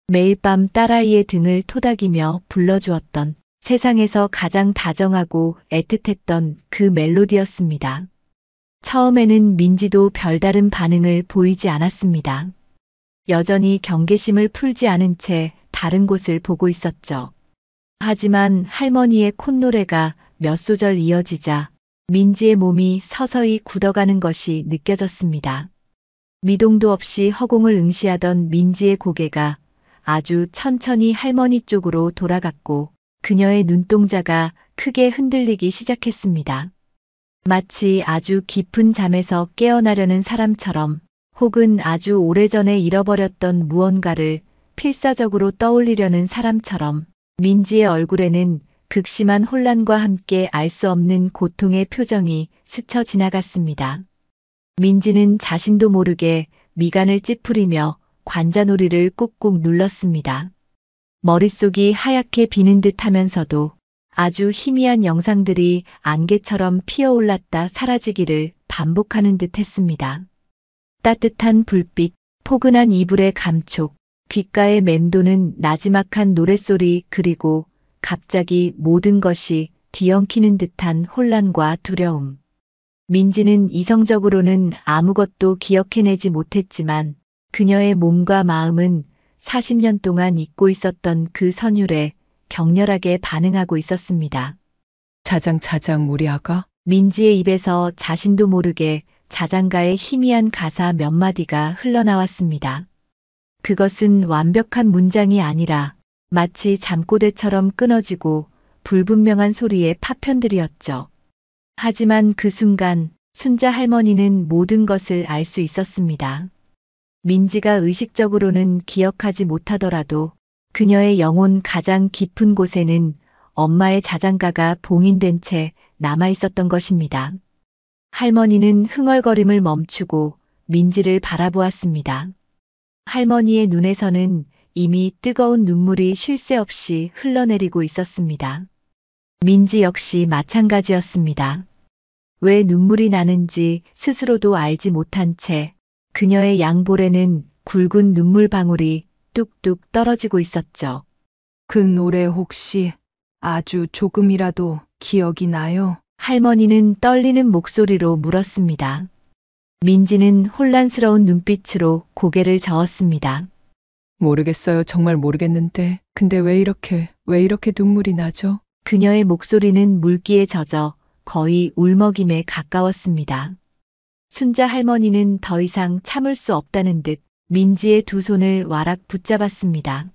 매일 밤 딸아이의 등을 토닥이며 불러주었던 세상에서 가장 다정하고 애틋했던 그 멜로디였습니다. 처음에는 민지도 별다른 반응을 보이지 않았습니다. 여전히 경계심을 풀지 않은 채 다른 곳을 보고 있었죠. 하지만 할머니의 콧노래가 몇 소절 이어지자 민지의 몸이 서서히 굳어가는 것이 느껴졌습니다. 미동도 없이 허공을 응시하던 민지의 고개가 아주 천천히 할머니 쪽으로 돌아갔고 그녀의 눈동자가 크게 흔들리기 시작했습니다. 마치 아주 깊은 잠에서 깨어나려는 사람처럼 혹은 아주 오래전에 잃어버렸던 무언가를 필사적으로 떠올리려는 사람처럼 민지의 얼굴에는 극심한 혼란과 함께 알 수 없는 고통의 표정이 스쳐 지나갔습니다. 민지는 자신도 모르게 미간을 찌푸리며 관자놀이를 꾹꾹 눌렀습니다. 머릿속이 하얗게 비는 듯 하면서도 아주 희미한 영상들이 안개처럼 피어올랐다 사라지기를 반복하는 듯 했습니다. 따뜻한 불빛, 포근한 이불의 감촉, 귓가에 맴도는 나지막한 노랫소리 그리고 갑자기 모든 것이 뒤엉키는 듯한 혼란과 두려움. 민지는 이성적으로는 아무것도 기억해내지 못했지만 그녀의 몸과 마음은 40년 동안 잊고 있었던 그 선율에 격렬하게 반응하고 있었습니다. 자장 우리 아가? 민지의 입에서 자신도 모르게 자장가의 희미한 가사 몇 마디가 흘러나왔습니다. 그것은 완벽한 문장이 아니라 마치 잠꼬대처럼 끊어지고 불분명한 소리의 파편들이었죠. 하지만 그 순간 순자 할머니는 모든 것을 알 수 있었습니다. 민지가 의식적으로는 기억하지 못하더라도 그녀의 영혼 가장 깊은 곳에는 엄마의 자장가가 봉인된 채 남아 있었던 것입니다. 할머니는 흥얼거림을 멈추고 민지를 바라보았습니다. 할머니의 눈에서는 이미 뜨거운 눈물이 쉴 새 없이 흘러내리고 있었습니다. 민지 역시 마찬가지였습니다. 왜 눈물이 나는지 스스로도 알지 못한 채 그녀의 양볼에는 굵은 눈물방울이 뚝뚝 떨어지고 있었죠. 그 노래 혹시 아주 조금이라도 기억이 나요? 할머니는 떨리는 목소리로 물었습니다. 민지는 혼란스러운 눈빛으로 고개를 저었습니다. 모르겠어요. 정말 모르겠는데. 근데 왜 이렇게 눈물이 나죠? 그녀의 목소리는 물기에 젖어 거의 울먹임에 가까웠습니다. 순자 할머니는 더 이상 참을 수 없다는 듯 민지의 두 손을 와락 붙잡았습니다.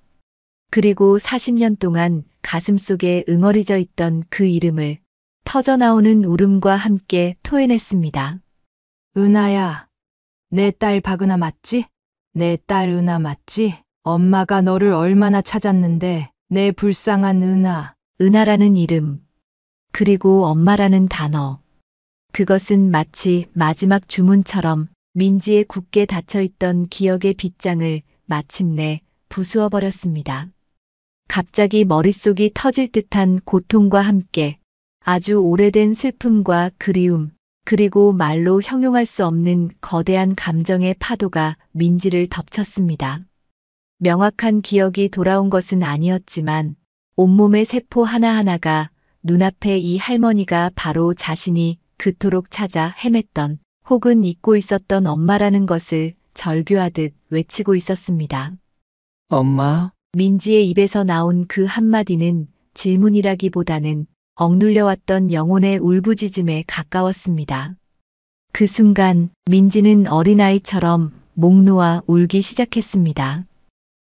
그리고 40년 동안 가슴속에 응어리져 있던 그 이름을 터져나오는 울음과 함께 토해냈습니다. 은하야, 내 딸 박은하 맞지? 내 딸 은하 맞지? 엄마가 너를 얼마나 찾았는데 내 불쌍한 은하. 은하라는 이름, 그리고 엄마라는 단어. 그것은 마치 마지막 주문처럼 민지의 굳게 닫혀있던 기억의 빗장을 마침내 부수어 버렸습니다. 갑자기 머릿속이 터질 듯한 고통과 함께 아주 오래된 슬픔과 그리움, 그리고 말로 형용할 수 없는 거대한 감정의 파도가 민지를 덮쳤습니다. 명확한 기억이 돌아온 것은 아니었지만 온몸의 세포 하나하나가 눈앞에 이 할머니가 바로 자신이 그토록 찾아 헤맸던 혹은 잊고 있었던 엄마라는 것을 절규하듯 외치고 있었습니다. 엄마, 민지의 입에서 나온 그 한마디는 질문이라기보다는 억눌려왔던 영혼의 울부짖음에 가까웠습니다. 그 순간 민지는 어린아이처럼 목 놓아 울기 시작했습니다.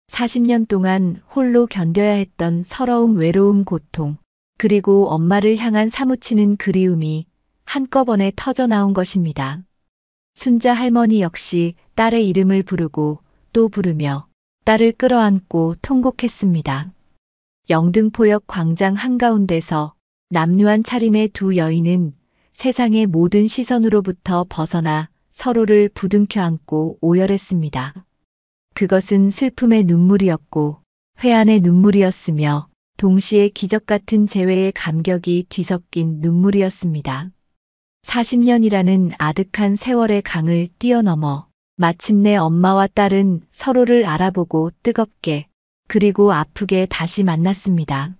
40년 동안 홀로 견뎌야 했던 서러움, 외로움, 고통, 그리고 엄마를 향한 사무치는 그리움이 한꺼번에 터져나온 것입니다. 순자 할머니 역시 딸의 이름을 부르고 또 부르며 딸을 끌어안고 통곡했습니다. 영등포역 광장 한가운데서 남루한 차림의 두 여인은 세상의 모든 시선으로부터 벗어나 서로를 부둥켜 안고 오열했습니다. 그것은 슬픔의 눈물이었고 회한의 눈물이었으며 동시에 기적 같은 재회의 감격이 뒤섞인 눈물이었습니다. 40년이라는 아득한 세월의 강을 뛰어넘어 마침내 엄마와 딸은 서로를 알아보고 뜨겁게 그리고 아프게 다시 만났습니다.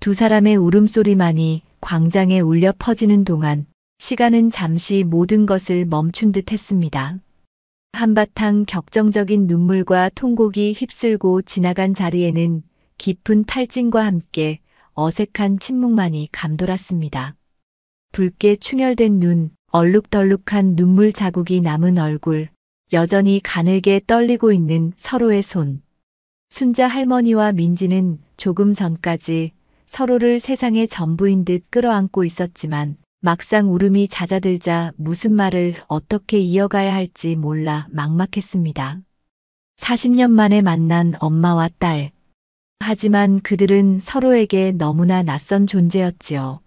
두 사람의 울음소리만이 광장에 울려 퍼지는 동안 시간은 잠시 모든 것을 멈춘 듯 했습니다. 한바탕 격정적인 눈물과 통곡이 휩쓸고 지나간 자리에는 깊은 탈진과 함께 어색한 침묵만이 감돌았습니다. 붉게 충혈된 눈, 얼룩덜룩한 눈물 자국이 남은 얼굴, 여전히 가늘게 떨리고 있는 서로의 손. 순자 할머니와 민지는 조금 전까지 서로를 세상의 전부인 듯 끌어안고 있었지만 막상 울음이 잦아들자 무슨 말을 어떻게 이어가야 할지 몰라 막막했습니다. 40년 만에 만난 엄마와 딸. 하지만 그들은 서로에게 너무나 낯선 존재였지요.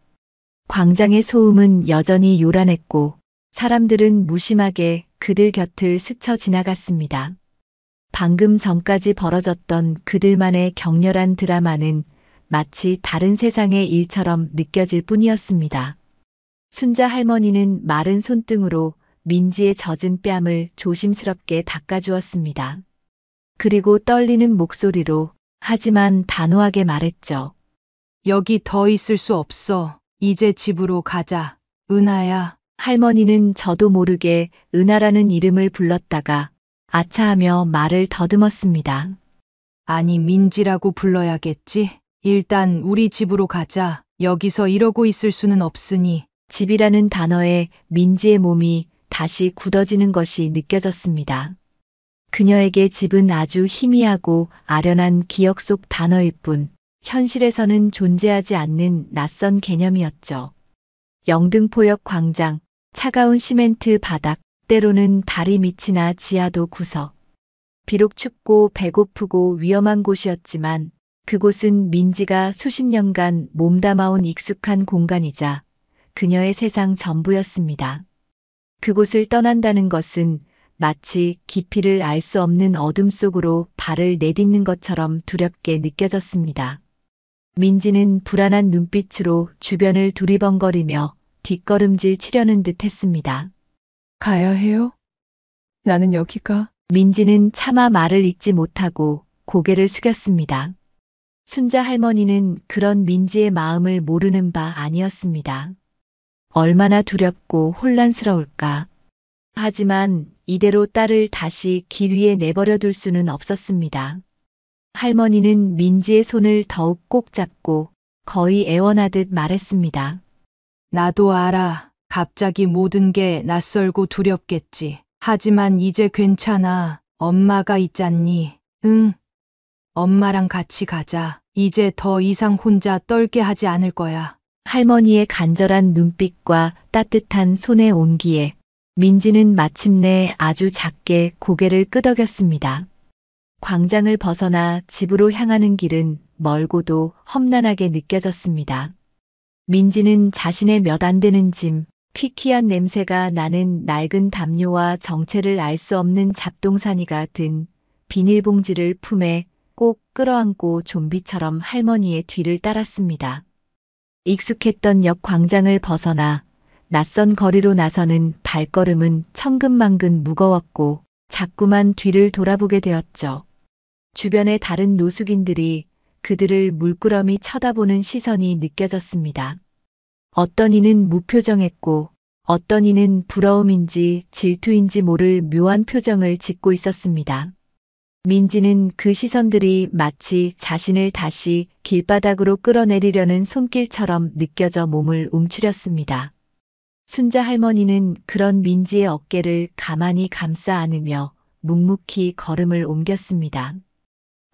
광장의 소음은 여전히 요란했고 사람들은 무심하게 그들 곁을 스쳐 지나갔습니다. 방금 전까지 벌어졌던 그들만의 격렬한 드라마는 마치 다른 세상의 일처럼 느껴질 뿐이었습니다. 순자 할머니는 마른 손등으로 민지의 젖은 뺨을 조심스럽게 닦아주었습니다. 그리고 떨리는 목소리로 하지만 단호하게 말했죠. 여기 더 있을 수 없어. 이제 집으로 가자. 은하야. 할머니는 저도 모르게 은하라는 이름을 불렀다가 아차하며 말을 더듬었습니다. 아니, 민지라고 불러야겠지. 일단 우리 집으로 가자. 여기서 이러고 있을 수는 없으니. 집이라는 단어에 민지의 몸이 다시 굳어지는 것이 느껴졌습니다. 그녀에게 집은 아주 희미하고 아련한 기억 속 단어일 뿐 현실에서는 존재하지 않는 낯선 개념이었죠. 영등포역 광장, 차가운 시멘트 바닥, 때로는 다리 밑이나 지하도 구석. 비록 춥고 배고프고 위험한 곳이었지만 그곳은 민지가 수십 년간 몸담아온 익숙한 공간이자 그녀의 세상 전부였습니다. 그곳을 떠난다는 것은 마치 깊이를 알 수 없는 어둠 속으로 발을 내딛는 것처럼 두렵게 느껴졌습니다. 민지는 불안한 눈빛으로 주변을 두리번거리며 뒷걸음질 치려는 듯 했습니다. 가야 해요? 나는 여기가 민지는 차마 말을 잇지 못하고 고개를 숙였습니다. 순자 할머니는 그런 민지의 마음을 모르는 바 아니었습니다. 얼마나 두렵고 혼란스러울까. 하지만 이대로 딸을 다시 길 위에 내버려 둘 수는 없었습니다. 할머니는 민지의 손을 더욱 꼭 잡고 거의 애원하듯 말했습니다. 나도 알아. 갑자기 모든 게 낯설고 두렵겠지. 하지만 이제 괜찮아. 엄마가 있잖니. 응. 엄마랑 같이 가자. 이제 더 이상 혼자 떨게 하지 않을 거야. 할머니의 간절한 눈빛과 따뜻한 손의 온기에 민지는 마침내 아주 작게 고개를 끄덕였습니다. 광장을 벗어나 집으로 향하는 길은 멀고도 험난하게 느껴졌습니다. 민지는 자신의 몇 안 되는 짐, 퀴퀴한 냄새가 나는 낡은 담요와 정체를 알 수 없는 잡동사니가 든 비닐봉지를 품에 꼭 끌어안고 좀비처럼 할머니의 뒤를 따랐습니다. 익숙했던 역 광장을 벗어나 낯선 거리로 나서는 발걸음은 천근만근 무거웠고 자꾸만 뒤를 돌아보게 되었죠. 주변의 다른 노숙인들이 그들을 물끄러미 쳐다보는 시선이 느껴졌습니다. 어떤 이는 무표정했고 어떤 이는 부러움인지 질투인지 모를 묘한 표정을 짓고 있었습니다. 민지는 그 시선들이 마치 자신을 다시 길바닥으로 끌어내리려는 손길처럼 느껴져 몸을 움츠렸습니다. 순자 할머니는 그런 민지의 어깨를 가만히 감싸 안으며 묵묵히 걸음을 옮겼습니다.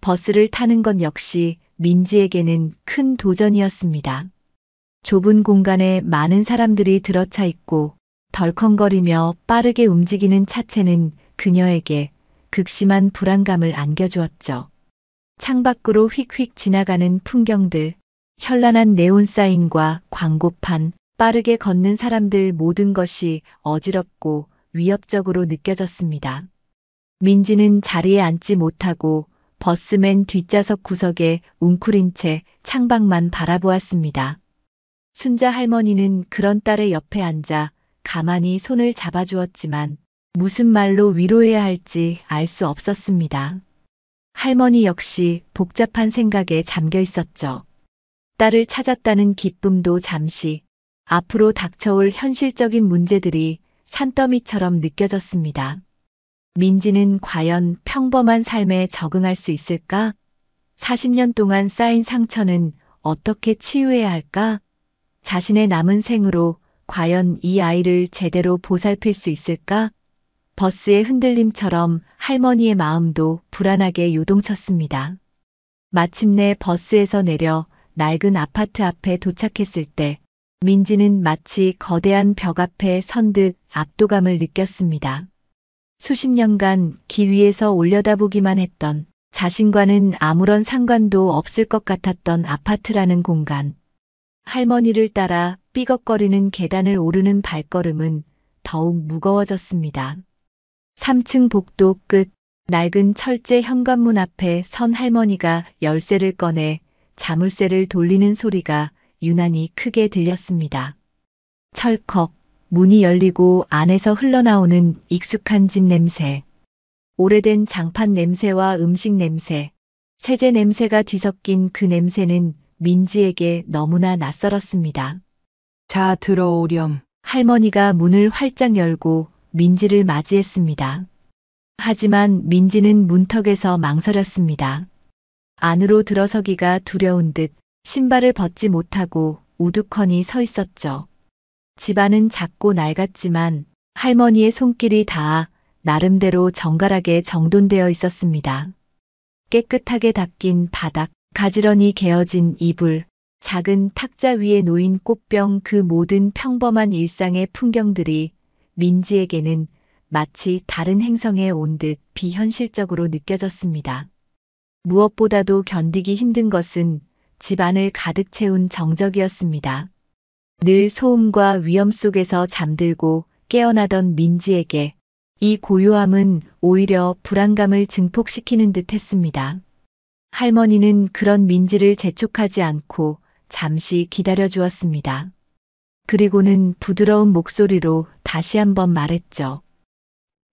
버스를 타는 것 역시 민지에게는 큰 도전이었습니다. 좁은 공간에 많은 사람들이 들어차 있고 덜컹거리며 빠르게 움직이는 차체는 그녀에게 극심한 불안감을 안겨주었죠. 창밖으로 휙휙 지나가는 풍경들, 현란한 네온사인과 광고판, 빠르게 걷는 사람들 모든 것이 어지럽고 위협적으로 느껴졌습니다. 민지는 자리에 앉지 못하고 버스맨 뒷좌석 구석에 웅크린 채 창밖만 바라보았습니다. 순자 할머니는 그런 딸의 옆에 앉아 가만히 손을 잡아주었지만 무슨 말로 위로해야 할지 알 수 없었습니다. 할머니 역시 복잡한 생각에 잠겨 있었죠. 딸을 찾았다는 기쁨도 잠시, 앞으로 닥쳐올 현실적인 문제들이 산더미처럼 느껴졌습니다. 민지는 과연 평범한 삶에 적응할 수 있을까? 40년 동안 쌓인 상처는 어떻게 치유해야 할까? 자신의 남은 생으로 과연 이 아이를 제대로 보살필 수 있을까? 버스의 흔들림처럼 할머니의 마음도 불안하게 요동쳤습니다. 마침내 버스에서 내려 낡은 아파트 앞에 도착했을 때 민지는 마치 거대한 벽 앞에 선 듯 압도감을 느꼈습니다. 수십 년간 길 위에서 올려다보기만 했던 자신과는 아무런 상관도 없을 것 같았던 아파트라는 공간. 할머니를 따라 삐걱거리는 계단을 오르는 발걸음은 더욱 무거워졌습니다. 3층 복도 끝 낡은 철제 현관문 앞에 선 할머니가 열쇠를 꺼내 자물쇠를 돌리는 소리가 유난히 크게 들렸습니다. 철컥 문이 열리고 안에서 흘러나오는 익숙한 집 냄새. 오래된 장판 냄새와 음식 냄새, 세제 냄새가 뒤섞인 그 냄새는 민지에게 너무나 낯설었습니다. 자, 들어오렴. 할머니가 문을 활짝 열고 민지를 맞이했습니다. 하지만 민지는 문턱에서 망설였습니다. 안으로 들어서기가 두려운 듯 신발을 벗지 못하고 우두커니 서 있었죠. 집안은 작고 낡았지만 할머니의 손길이 닿아 나름대로 정갈하게 정돈되어 있었습니다. 깨끗하게 닦인 바닥, 가지런히 개어진 이불, 작은 탁자 위에 놓인 꽃병, 그 모든 평범한 일상의 풍경들이 민지에게는 마치 다른 행성에 온 듯 비현실적으로 느껴졌습니다. 무엇보다도 견디기 힘든 것은 집 안을 가득 채운 정적이었습니다. 늘 소음과 위험 속에서 잠들고 깨어나던 민지에게 이 고요함은 오히려 불안감을 증폭시키는 듯 했습니다. 할머니는 그런 민지를 재촉하지 않고 잠시 기다려 주었습니다. 그리고는 부드러운 목소리로 다시 한번 말했죠.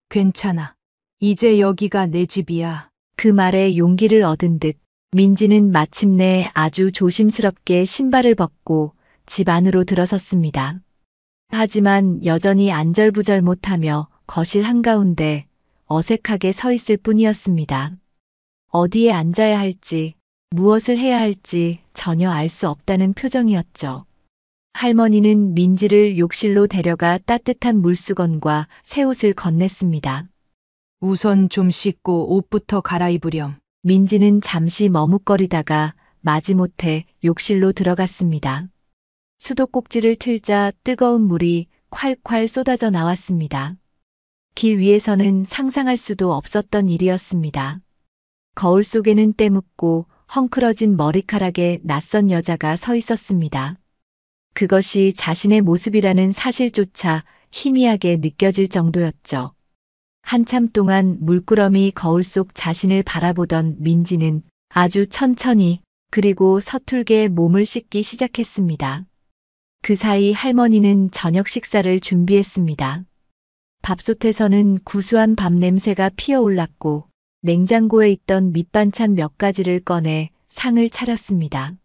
괜찮아. 이제 여기가 내 집이야. 그 말에 용기를 얻은 듯 민지는 마침내 아주 조심스럽게 신발을 벗고 집 안으로 들어섰습니다. 하지만 여전히 안절부절 못하며 거실 한가운데 어색하게 서 있을 뿐이었습니다. 어디에 앉아야 할지, 무엇을 해야 할지 전혀 알 수 없다는 표정이었죠. 할머니는 민지를 욕실로 데려가 따뜻한 물수건과 새 옷을 건넸습니다. 우선 좀 씻고 옷부터 갈아입으렴. 민지는 잠시 머뭇거리다가 마지못해 욕실로 들어갔습니다. 수도꼭지를 틀자 뜨거운 물이 콸콸 쏟아져 나왔습니다. 길 위에서는 상상할 수도 없었던 일이었습니다. 거울 속에는 때묻고 헝클어진 머리카락에 낯선 여자가 서 있었습니다. 그것이 자신의 모습이라는 사실조차 희미하게 느껴질 정도였죠. 한참 동안 물끄러미 거울 속 자신을 바라보던 민지는 아주 천천히 그리고 서툴게 몸을 씻기 시작했습니다. 그 사이 할머니는 저녁 식사를 준비했습니다. 밥솥에서는 구수한 밥 냄새가 피어올랐고 냉장고에 있던 밑반찬 몇 가지를 꺼내 상을 차렸습니다.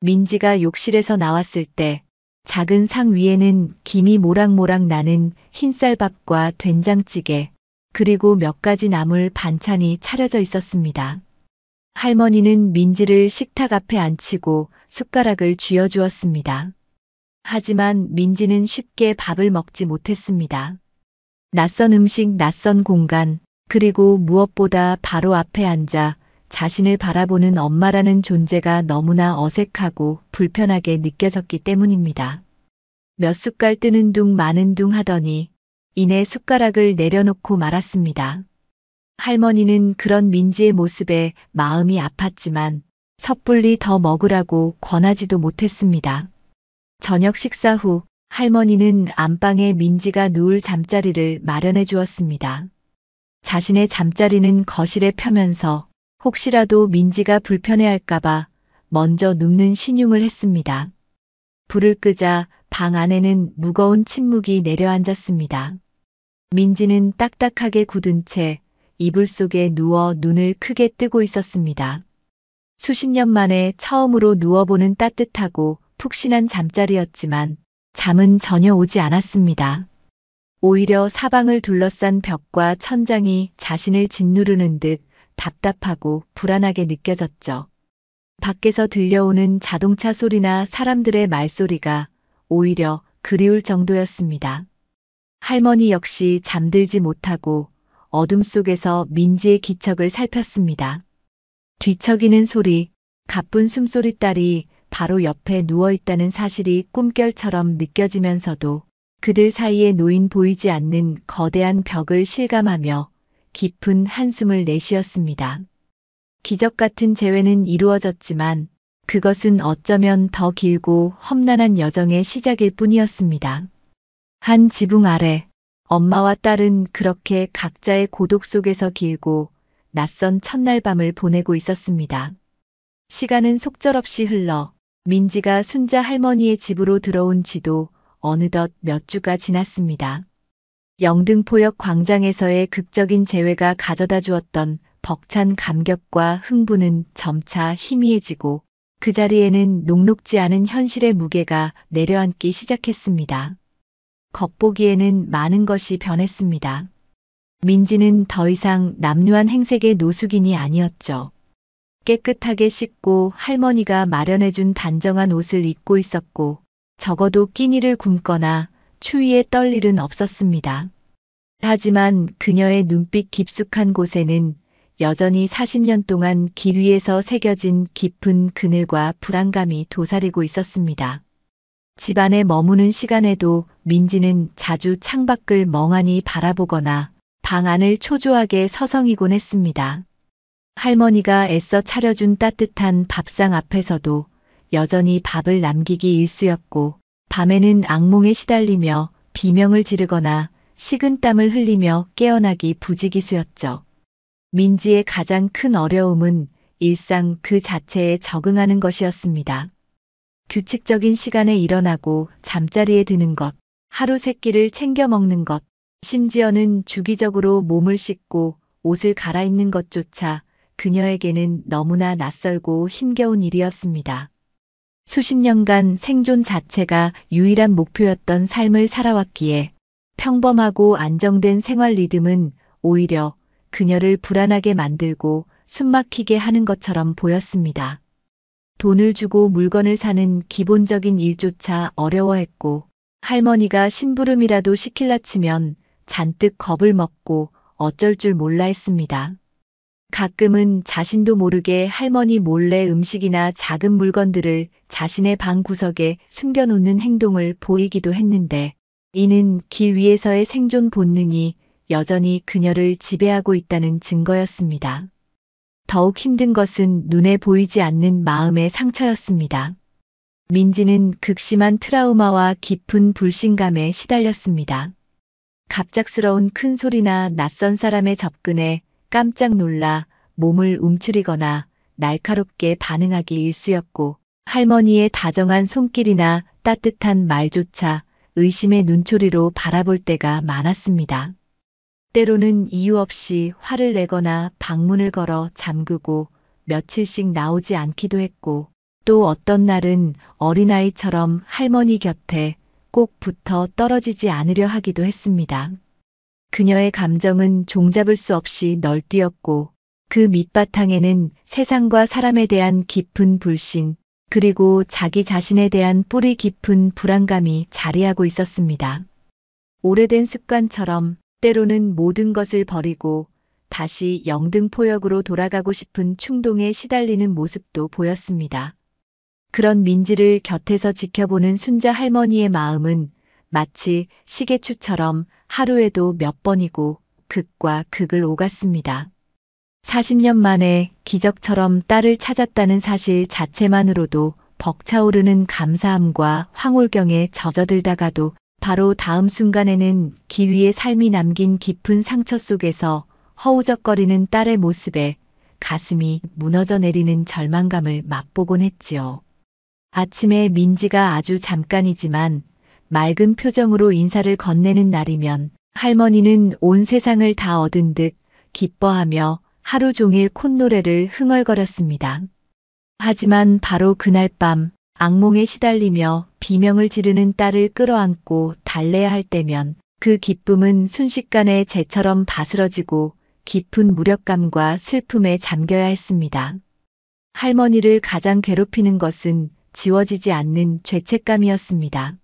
민지가 욕실에서 나왔을 때 작은 상 위에는 김이 모락모락 나는 흰쌀밥과 된장찌개, 그리고 몇 가지 나물 반찬이 차려져 있었습니다. 할머니는 민지를 식탁 앞에 앉히고 숟가락을 쥐어주었습니다. 하지만 민지는 쉽게 밥을 먹지 못했습니다. 낯선 음식, 낯선 공간, 그리고 무엇보다 바로 앞에 앉아 자신을 바라보는 엄마라는 존재가 너무나 어색하고 불편하게 느껴졌기 때문입니다. 몇 숟갈 뜨는 둥 마는 둥 하더니 이내 숟가락을 내려놓고 말았습니다. 할머니는 그런 민지의 모습에 마음이 아팠지만 섣불리 더 먹으라고 권하지도 못했습니다. 저녁 식사 후 할머니는 안방에 민지가 누울 잠자리를 마련해 주었습니다. 자신의 잠자리는 거실에 펴면서 혹시라도 민지가 불편해할까봐 먼저 눕는 신용을 했습니다. 불을 끄자 방 안에는 무거운 침묵이 내려앉았습니다. 민지는 딱딱하게 굳은 채 이불 속에 누워 눈을 크게 뜨고 있었습니다. 수십 년 만에 처음으로 누워보는 따뜻하고 푹신한 잠자리였지만 잠은 전혀 오지 않았습니다. 오히려 사방을 둘러싼 벽과 천장이 자신을 짓누르는 듯 답답하고 불안하게 느껴졌죠. 밖에서 들려오는 자동차 소리나 사람들의 말소리가 오히려 그리울 정도였습니다. 할머니 역시 잠들지 못하고 어둠 속에서 민지의 기척을 살폈습니다. 뒤척이는 소리, 가쁜 숨소리 딸이 바로 옆에 누워있다는 사실이 꿈결처럼 느껴지면서도 그들 사이에 놓인 보이지 않는 거대한 벽을 실감하며 깊은 한숨을 내쉬었습니다. 기적 같은 재회는 이루어졌지만 그것은 어쩌면 더 길고 험난한 여정의 시작일 뿐이었습니다. 한 지붕 아래 엄마와 딸은 그렇게 각자의 고독 속에서 길고 낯선 첫날 밤을 보내고 있었습니다. 시간은 속절없이 흘러 민지가 순자 할머니의 집으로 들어온 지도 어느덧 몇 주가 지났습니다. 영등포역 광장에서의 극적인 재회가 가져다 주었던 벅찬 감격과 흥분은 점차 희미해지고 그 자리에는 녹록지 않은 현실의 무게가 내려앉기 시작했습니다. 겉보기에는 많은 것이 변했습니다. 민지는 더 이상 남루한 행색의 노숙인이 아니었죠. 깨끗하게 씻고 할머니가 마련해준 단정한 옷을 입고 있었고 적어도 끼니를 굶거나 추위에 떨 일은 없었습니다. 하지만 그녀의 눈빛 깊숙한 곳에는 여전히 40년 동안 길 위에서 새겨진 깊은 그늘과 불안감이 도사리고 있었습니다. 집안에 머무는 시간에도 민지는 자주 창밖을 멍하니 바라보거나 방 안을 초조하게 서성이곤 했습니다. 할머니가 애써 차려준 따뜻한 밥상 앞에서도 여전히 밥을 남기기 일쑤였고 밤에는 악몽에 시달리며 비명을 지르거나 식은땀을 흘리며 깨어나기 부지기수였죠. 민지의 가장 큰 어려움은 일상 그 자체에 적응하는 것이었습니다. 규칙적인 시간에 일어나고 잠자리에 드는 것, 하루 세 끼를 챙겨 먹는 것, 심지어는 주기적으로 몸을 씻고 옷을 갈아입는 것조차 그녀에게는 너무나 낯설고 힘겨운 일이었습니다. 수십 년간 생존 자체가 유일한 목표였던 삶을 살아왔기에 평범하고 안정된 생활 리듬은 오히려 그녀를 불안하게 만들고 숨막히게 하는 것처럼 보였습니다. 돈을 주고 물건을 사는 기본적인 일조차 어려워했고 할머니가 심부름이라도 시킬라 치면 잔뜩 겁을 먹고 어쩔 줄 몰라 했습니다. 가끔은 자신도 모르게 할머니 몰래 음식이나 작은 물건들을 자신의 방 구석에 숨겨놓는 행동을 보이기도 했는데 이는 길 위에서의 생존 본능이 여전히 그녀를 지배하고 있다는 증거였습니다. 더욱 힘든 것은 눈에 보이지 않는 마음의 상처였습니다. 민지는 극심한 트라우마와 깊은 불신감에 시달렸습니다. 갑작스러운 큰 소리나 낯선 사람의 접근에 깜짝 놀라 몸을 움츠리거나 날카롭게 반응하기 일쑤였고 할머니의 다정한 손길이나 따뜻한 말조차 의심의 눈초리로 바라볼 때가 많았습니다. 때로는 이유 없이 화를 내거나 방문을 걸어 잠그고 며칠씩 나오지 않기도 했고 또 어떤 날은 어린아이처럼 할머니 곁에 꼭 붙어 떨어지지 않으려 하기도 했습니다. 그녀의 감정은 종잡을 수 없이 널뛰었고 그 밑바탕에는 세상과 사람에 대한 깊은 불신, 그리고 자기 자신에 대한 뿌리 깊은 불안감이 자리하고 있었습니다. 오래된 습관처럼 때로는 모든 것을 버리고 다시 영등포역으로 돌아가고 싶은 충동에 시달리는 모습도 보였습니다. 그런 민지를 곁에서 지켜보는 순자 할머니의 마음은 마치 시계추처럼 하루에도 몇 번이고 극과 극을 오갔습니다. 40년 만에 기적처럼 딸을 찾았다는 사실 자체만으로도 벅차오르는 감사함과 황홀경에 젖어들다가도 바로 다음 순간에는 기위의 삶이 남긴 깊은 상처 속에서 허우적거리는 딸의 모습에 가슴이 무너져 내리는 절망감을 맛보곤 했지요. 아침에 민지가 아주 잠깐이지만 맑은 표정으로 인사를 건네는 날이면 할머니는 온 세상을 다 얻은 듯 기뻐하며 하루 종일 콧노래를 흥얼거렸습니다. 하지만 바로 그날 밤 악몽에 시달리며 비명을 지르는 딸을 끌어안고 달래야 할 때면 그 기쁨은 순식간에 재처럼 바스러지고 깊은 무력감과 슬픔에 잠겨야 했습니다. 할머니를 가장 괴롭히는 것은 지워지지 않는 죄책감이었습니다.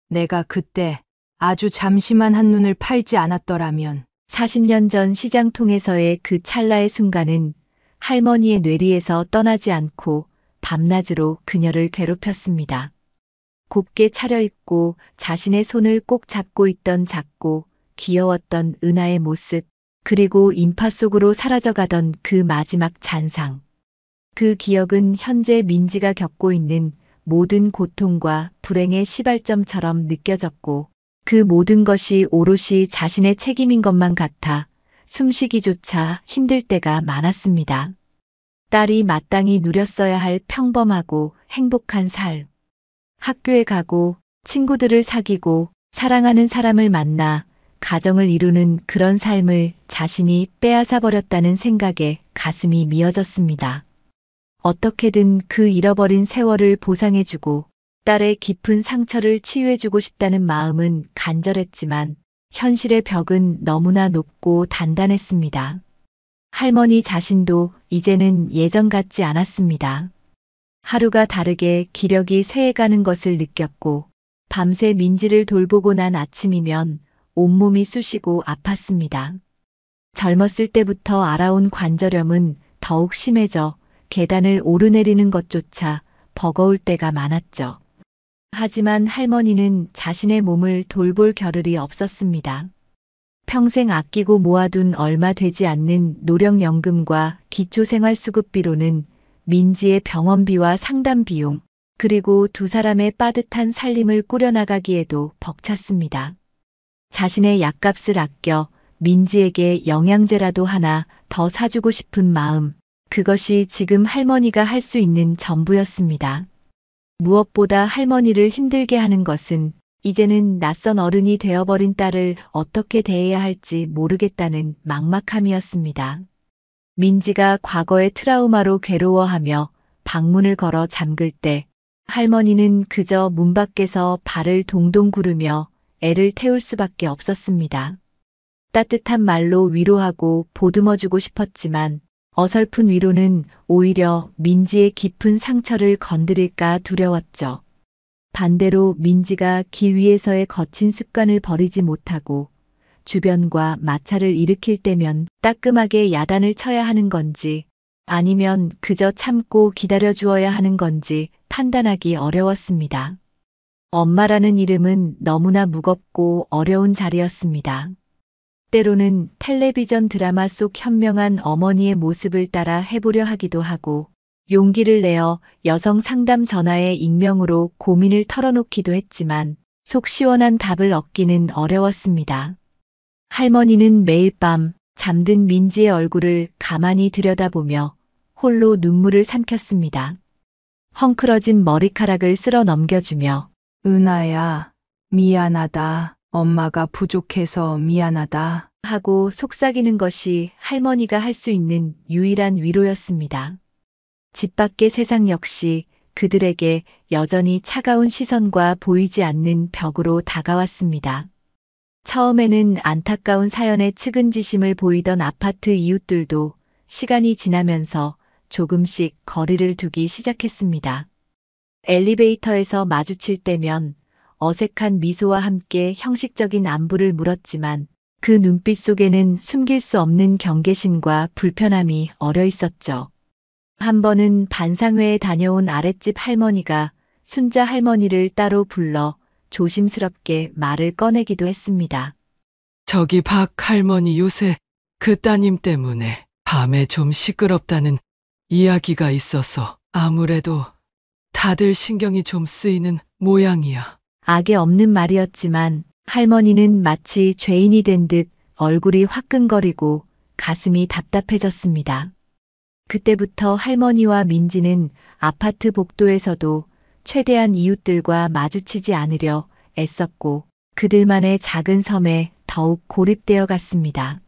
내가 그때 아주 잠시만 한눈을 팔지 않았더라면 40년 전 시장통에서의 그 찰나의 순간은 할머니의 뇌리에서 떠나지 않고 밤낮으로 그녀를 괴롭혔습니다. 곱게 차려입고 자신의 손을 꼭 잡고 있던 작고 귀여웠던 은하의 모습, 그리고 인파 속으로 사라져가던 그 마지막 잔상. 그 기억은 현재 민지가 겪고 있는 모든 고통과 불행의 시발점처럼 느껴졌고 그 모든 것이 오롯이 자신의 책임인 것만 같아 숨쉬기조차 힘들 때가 많았습니다. 딸이 마땅히 누렸어야 할 평범하고 행복한 삶. 학교에 가고 친구들을 사귀고 사랑하는 사람을 만나 가정을 이루는 그런 삶을 자신이 빼앗아 버렸다는 생각에 가슴이 미어졌습니다. 어떻게든 그 잃어버린 세월을 보상해주고 딸의 깊은 상처를 치유해주고 싶다는 마음은 간절했지만 현실의 벽은 너무나 높고 단단했습니다. 할머니 자신도 이제는 예전 같지 않았습니다. 하루가 다르게 기력이 쇠해가는 것을 느꼈고 밤새 민지를 돌보고 난 아침이면 온몸이 쑤시고 아팠습니다. 젊었을 때부터 알아온 관절염은 더욱 심해져 계단을 오르내리는 것조차 버거울 때가 많았죠. 하지만 할머니는 자신의 몸을 돌볼 겨를이 없었습니다. 평생 아끼고 모아둔 얼마 되지 않는 노령연금과 기초생활수급비로는 민지의 병원비와 상담 비용, 그리고 두 사람의 빠듯한 살림을 꾸려나가기에도 벅찼습니다. 자신의 약값을 아껴 민지에게 영양제라도 하나 더 사주고 싶은 마음, 그것이 지금 할머니가 할 수 있는 전부였습니다. 무엇보다 할머니를 힘들게 하는 것은 이제는 낯선 어른이 되어버린 딸을 어떻게 대해야 할지 모르겠다는 막막함이었습니다. 민지가 과거의 트라우마로 괴로워하며 방문을 걸어 잠글 때 할머니는 그저 문 밖에서 발을 동동 구르며 애를 태울 수밖에 없었습니다. 따뜻한 말로 위로하고 보듬어주고 싶었지만 어설픈 위로는 오히려 민지의 깊은 상처를 건드릴까 두려웠죠. 반대로 민지가 길 위에서의 거친 습관을 버리지 못하고 주변과 마찰을 일으킬 때면 따끔하게 야단을 쳐야 하는 건지 아니면 그저 참고 기다려 주어야 하는 건지 판단하기 어려웠습니다. 엄마라는 이름은 너무나 무겁고 어려운 자리였습니다. 때로는 텔레비전 드라마 속 현명한 어머니의 모습을 따라 해보려 하기도 하고 용기를 내어 여성 상담 전화에 익명으로 고민을 털어놓기도 했지만 속 시원한 답을 얻기는 어려웠습니다. 할머니는 매일 밤 잠든 민지의 얼굴을 가만히 들여다보며 홀로 눈물을 삼켰습니다. 헝클어진 머리카락을 쓸어 넘겨주며 은하야, 미안하다. 엄마가 부족해서 미안하다. 하고 속삭이는 것이 할머니가 할 수 있는 유일한 위로였습니다. 집 밖의 세상 역시 그들에게 여전히 차가운 시선과 보이지 않는 벽으로 다가왔습니다. 처음에는 안타까운 사연에 측은지심을 보이던 아파트 이웃들도 시간이 지나면서 조금씩 거리를 두기 시작했습니다. 엘리베이터에서 마주칠 때면 어색한 미소와 함께 형식적인 안부를 물었지만 그 눈빛 속에는 숨길 수 없는 경계심과 불편함이 어려 있었죠. 한 번은 반상회에 다녀온 아랫집 할머니가 순자 할머니를 따로 불러 조심스럽게 말을 꺼내기도 했습니다. 저기 박 할머니 요새 그 따님 때문에 밤에 좀 시끄럽다는 이야기가 있어서 아무래도 다들 신경이 좀 쓰이는 모양이야. 악에 없는 말이었지만 할머니는 마치 죄인이 된 듯 얼굴이 화끈거리고 가슴이 답답해졌습니다. 그때부터 할머니와 민지는 아파트 복도에서도 최대한 이웃들과 마주치지 않으려 애썼고 그들만의 작은 섬에 더욱 고립되어 갔습니다.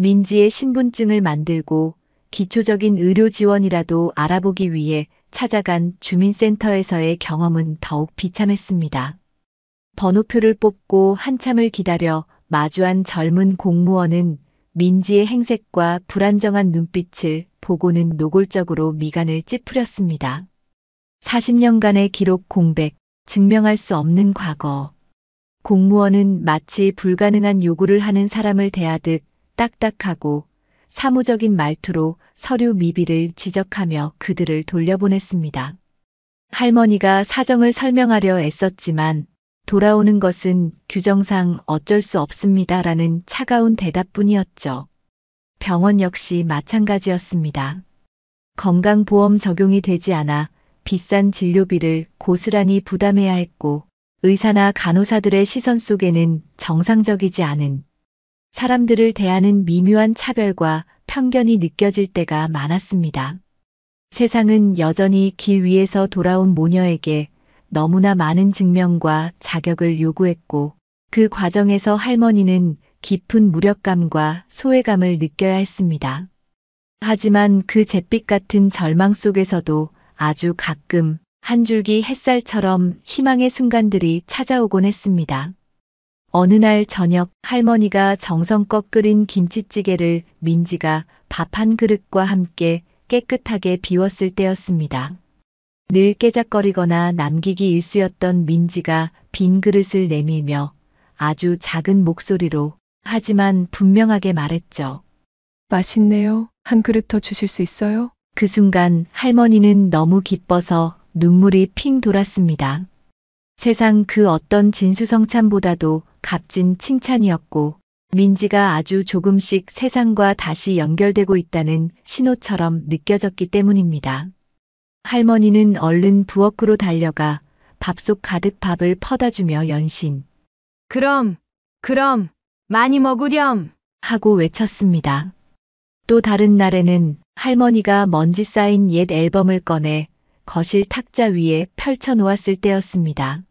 민지의 신분증을 만들고 기초적인 의료 지원이라도 알아보기 위해 찾아간 주민센터에서의 경험은 더욱 비참했습니다. 번호표를 뽑고 한참을 기다려 마주한 젊은 공무원은 민지의 행색과 불안정한 눈빛을 보고는 노골적으로 미간을 찌푸렸습니다. 40년간의 기록 공백, 증명할 수 없는 과거. 공무원은 마치 불가능한 요구를 하는 사람을 대하듯 딱딱하고 사무적인 말투로 서류 미비를 지적하며 그들을 돌려보냈습니다. 할머니가 사정을 설명하려 애썼지만 돌아오는 것은 규정상 어쩔 수 없습니다라는 차가운 대답뿐이었죠. 병원 역시 마찬가지였습니다. 건강보험 적용이 되지 않아 비싼 진료비를 고스란히 부담해야 했고 의사나 간호사들의 시선 속에는 정상적이지 않은 사람들을 대하는 미묘한 차별과 편견이 느껴질 때가 많았습니다. 세상은 여전히 길 위에서 돌아온 모녀에게 너무나 많은 증명과 자격을 요구했고 그 과정에서 할머니는 깊은 무력감과 소외감을 느껴야 했습니다. 하지만 그 잿빛 같은 절망 속에서도 아주 가끔 한 줄기 햇살처럼 희망의 순간들이 찾아오곤 했습니다. 어느 날 저녁 할머니가 정성껏 끓인 김치찌개를 민지가 밥 한 그릇과 함께 깨끗하게 비웠을 때였습니다. 늘 깨작거리거나 남기기 일쑤였던 민지가 빈 그릇을 내밀며 아주 작은 목소리로 하지만 분명하게 말했죠. 맛있네요. 한 그릇 더 주실 수 있어요? 그 순간 할머니는 너무 기뻐서 눈물이 핑 돌았습니다. 세상 그 어떤 진수성찬보다도 값진 칭찬이었고 민지가 아주 조금씩 세상과 다시 연결되고 있다는 신호처럼 느껴졌기 때문입니다. 할머니는 얼른 부엌으로 달려가 밥솥 가득 밥을 퍼다 주며 연신 그럼, 많이 먹으렴. 하고 외쳤습니다. 또 다른 날에는 할머니가 먼지 쌓인 옛 앨범을 꺼내 거실 탁자 위에 펼쳐 놓았을 때였습니다.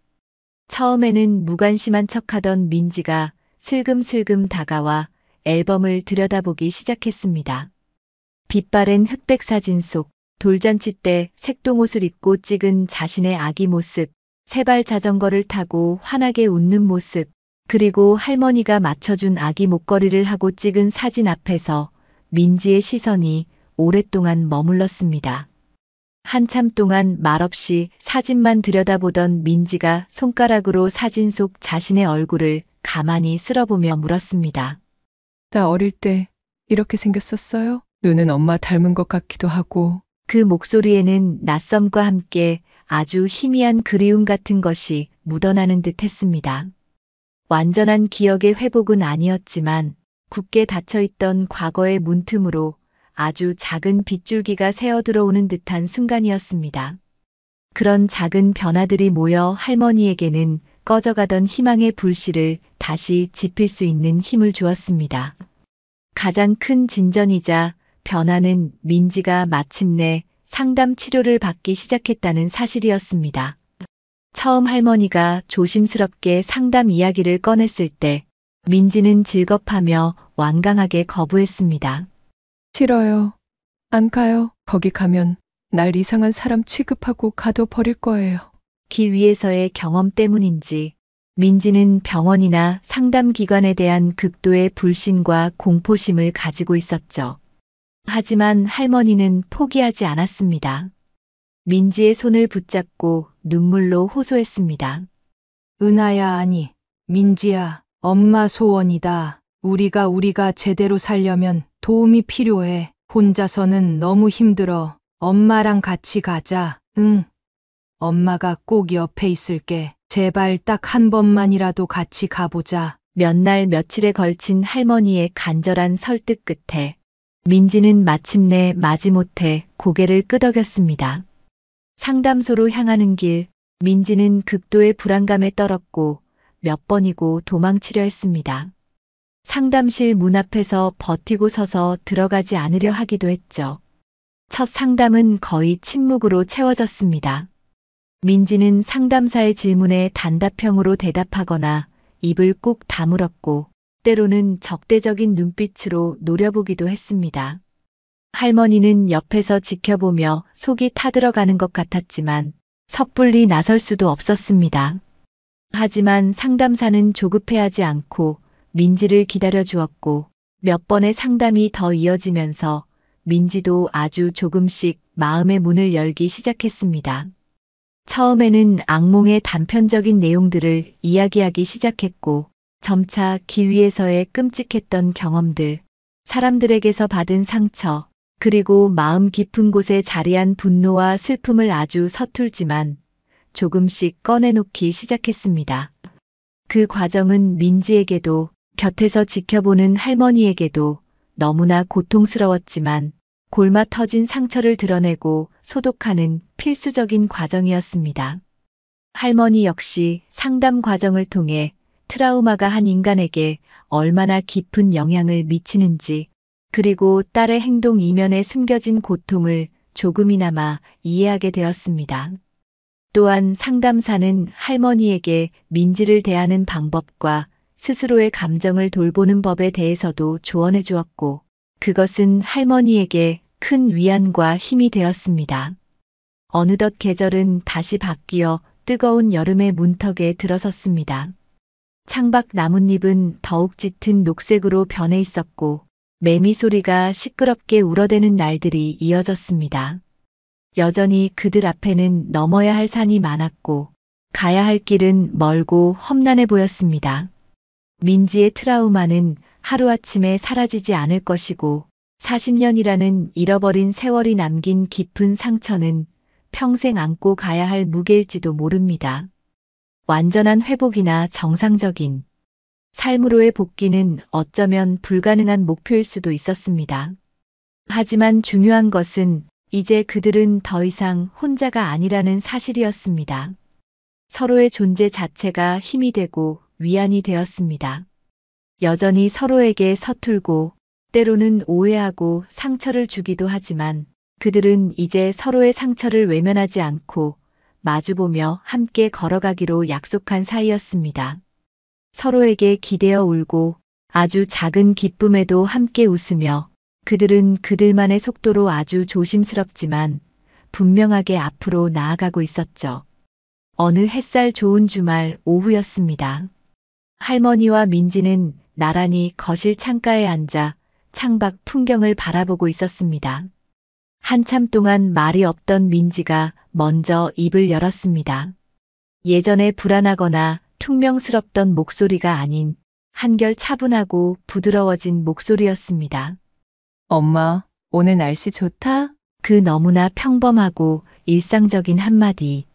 처음에는 무관심한 척하던 민지가 슬금슬금 다가와 앨범을 들여다보기 시작했습니다. 빛바랜 흑백 사진 속 돌잔치 때 색동옷을 입고 찍은 자신의 아기 모습, 세발 자전거를 타고 환하게 웃는 모습, 그리고 할머니가 맞춰준 아기 목걸이를 하고 찍은 사진 앞에서 민지의 시선이 오랫동안 머물렀습니다. 한참 동안 말없이 사진만 들여다보던 민지가 손가락으로 사진 속 자신의 얼굴을 가만히 쓸어보며 물었습니다. 나 어릴 때 이렇게 생겼었어요? 눈은 엄마 닮은 것 같기도 하고. 그 목소리에는 낯섦과 함께 아주 희미한 그리움 같은 것이 묻어나는 듯 했습니다. 완전한 기억의 회복은 아니었지만 굳게 닫혀있던 과거의 문틈으로 아주 작은 빗줄기가 새어들어오는 듯한 순간이었습니다. 그런 작은 변화들이 모여 할머니에게는 꺼져가던 희망의 불씨를 다시 지필 수 있는 힘을 주었습니다. 가장 큰 진전이자 변화는 민지가 마침내 상담 치료를 받기 시작했다는 사실이었습니다. 처음 할머니가 조심스럽게 상담 이야기를 꺼냈을 때 민지는 질겁하며 완강하게 거부했습니다. 싫어요. 안 가요. 거기 가면 날 이상한 사람 취급하고 가둬버릴 거예요. 길 위에서의 경험 때문인지 민지는 병원이나 상담기관에 대한 극도의 불신과 공포심을 가지고 있었죠. 하지만 할머니는 포기하지 않았습니다. 민지의 손을 붙잡고 눈물로 호소했습니다. 은하야, 아니, 민지야, 엄마 소원이다. 우리가 제대로 살려면 도움이 필요해. 혼자서는 너무 힘들어. 엄마랑 같이 가자. 응. 엄마가 꼭 옆에 있을게. 제발 딱 한 번만이라도 같이 가보자. 몇 날 며칠에 걸친 할머니의 간절한 설득 끝에 민지는 마침내 마지못해 고개를 끄덕였습니다. 상담소로 향하는 길, 민지는 극도의 불안감에 떨었고 몇 번이고 도망치려 했습니다. 상담실 문 앞에서 버티고 서서 들어가지 않으려 하기도 했죠. 첫 상담은 거의 침묵으로 채워졌습니다. 민지는 상담사의 질문에 단답형으로 대답하거나 입을 꾹 다물었고 때로는 적대적인 눈빛으로 노려보기도 했습니다. 할머니는 옆에서 지켜보며 속이 타들어가는 것 같았지만 섣불리 나설 수도 없었습니다. 하지만 상담사는 조급해하지 않고 민지를 기다려 주었고 몇 번의 상담이 더 이어지면서 민지도 아주 조금씩 마음의 문을 열기 시작했습니다. 처음에는 악몽의 단편적인 내용들을 이야기하기 시작했고 점차 길 위에서의 끔찍했던 경험들, 사람들에게서 받은 상처, 그리고 마음 깊은 곳에 자리한 분노와 슬픔을 아주 서툴지만 조금씩 꺼내놓기 시작했습니다. 그 과정은 민지에게도 곁에서 지켜보는 할머니에게도 너무나 고통스러웠지만 골마 터진 상처를 드러내고 소독하는 필수적인 과정이었습니다. 할머니 역시 상담 과정을 통해 트라우마가 한 인간에게 얼마나 깊은 영향을 미치는지, 그리고 딸의 행동 이면에 숨겨진 고통을 조금이나마 이해하게 되었습니다. 또한 상담사는 할머니에게 민지를 대하는 방법과 스스로의 감정을 돌보는 법에 대해서도 조언해 주었고, 그것은 할머니에게 큰 위안과 힘이 되었습니다. 어느덧 계절은 다시 바뀌어 뜨거운 여름의 문턱에 들어섰습니다. 창밖 나뭇잎은 더욱 짙은 녹색으로 변해 있었고 매미 소리가 시끄럽게 울어대는 날들이 이어졌습니다. 여전히 그들 앞에는 넘어야 할 산이 많았고 가야 할 길은 멀고 험난해 보였습니다. 민지의 트라우마는 하루아침에 사라지지 않을 것이고 40년이라는 잃어버린 세월이 남긴 깊은 상처는 평생 안고 가야 할 무게일지도 모릅니다. 완전한 회복이나 정상적인 삶으로의 복귀는 어쩌면 불가능한 목표일 수도 있었습니다. 하지만 중요한 것은 이제 그들은 더 이상 혼자가 아니라는 사실이었습니다. 서로의 존재 자체가 힘이 되고 위안이 되었습니다. 여전히 서로에게 서툴고 때로는 오해하고 상처를 주기도 하지만 그들은 이제 서로의 상처를 외면하지 않고 마주보며 함께 걸어가기로 약속한 사이였습니다. 서로에게 기대어 울고 아주 작은 기쁨에도 함께 웃으며 그들은 그들만의 속도로 아주 조심스럽지만 분명하게 앞으로 나아가고 있었죠. 어느 햇살 좋은 주말 오후였습니다. 할머니와 민지는 나란히 거실 창가에 앉아 창밖 풍경을 바라보고 있었습니다. 한참 동안 말이 없던 민지가 먼저 입을 열었습니다. 예전에 불안하거나 퉁명스럽던 목소리가 아닌 한결 차분하고 부드러워진 목소리였습니다. 엄마, 오늘 날씨 좋다? 그 너무나 평범하고 일상적인 한마디.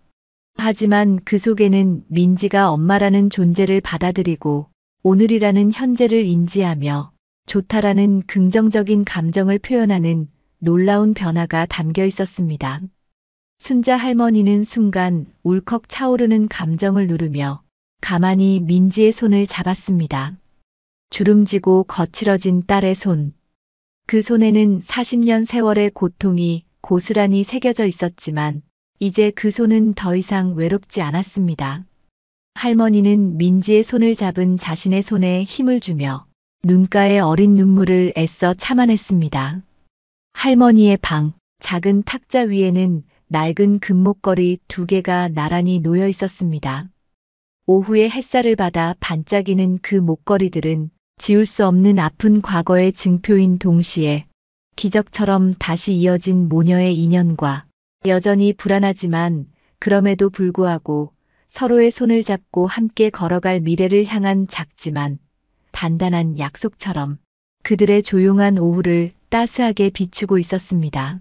하지만 그 속에는 민지가 엄마라는 존재를 받아들이고 오늘이라는 현재를 인지하며 좋다라는 긍정적인 감정을 표현하는 놀라운 변화가 담겨 있었습니다. 순자 할머니는 순간 울컥 차오르는 감정을 누르며 가만히 민지의 손을 잡았습니다. 주름지고 거칠어진 딸의 손. 그 손에는 40년 세월의 고통이 고스란히 새겨져 있었지만 이제 그 손은 더 이상 외롭지 않았습니다. 할머니는 민지의 손을 잡은 자신의 손에 힘을 주며 눈가에 어린 눈물을 애써 참아냈습니다. 할머니의 방, 작은 탁자 위에는 낡은 금목걸이 2개가 나란히 놓여 있었습니다. 오후의 햇살을 받아 반짝이는 그 목걸이들은 지울 수 없는 아픈 과거의 증표인 동시에 기적처럼 다시 이어진 모녀의 인연과 여전히 불안하지만 그럼에도 불구하고 서로의 손을 잡고 함께 걸어갈 미래를 향한 작지만 단단한 약속처럼 그들의 조용한 오후를 따스하게 비추고 있었습니다.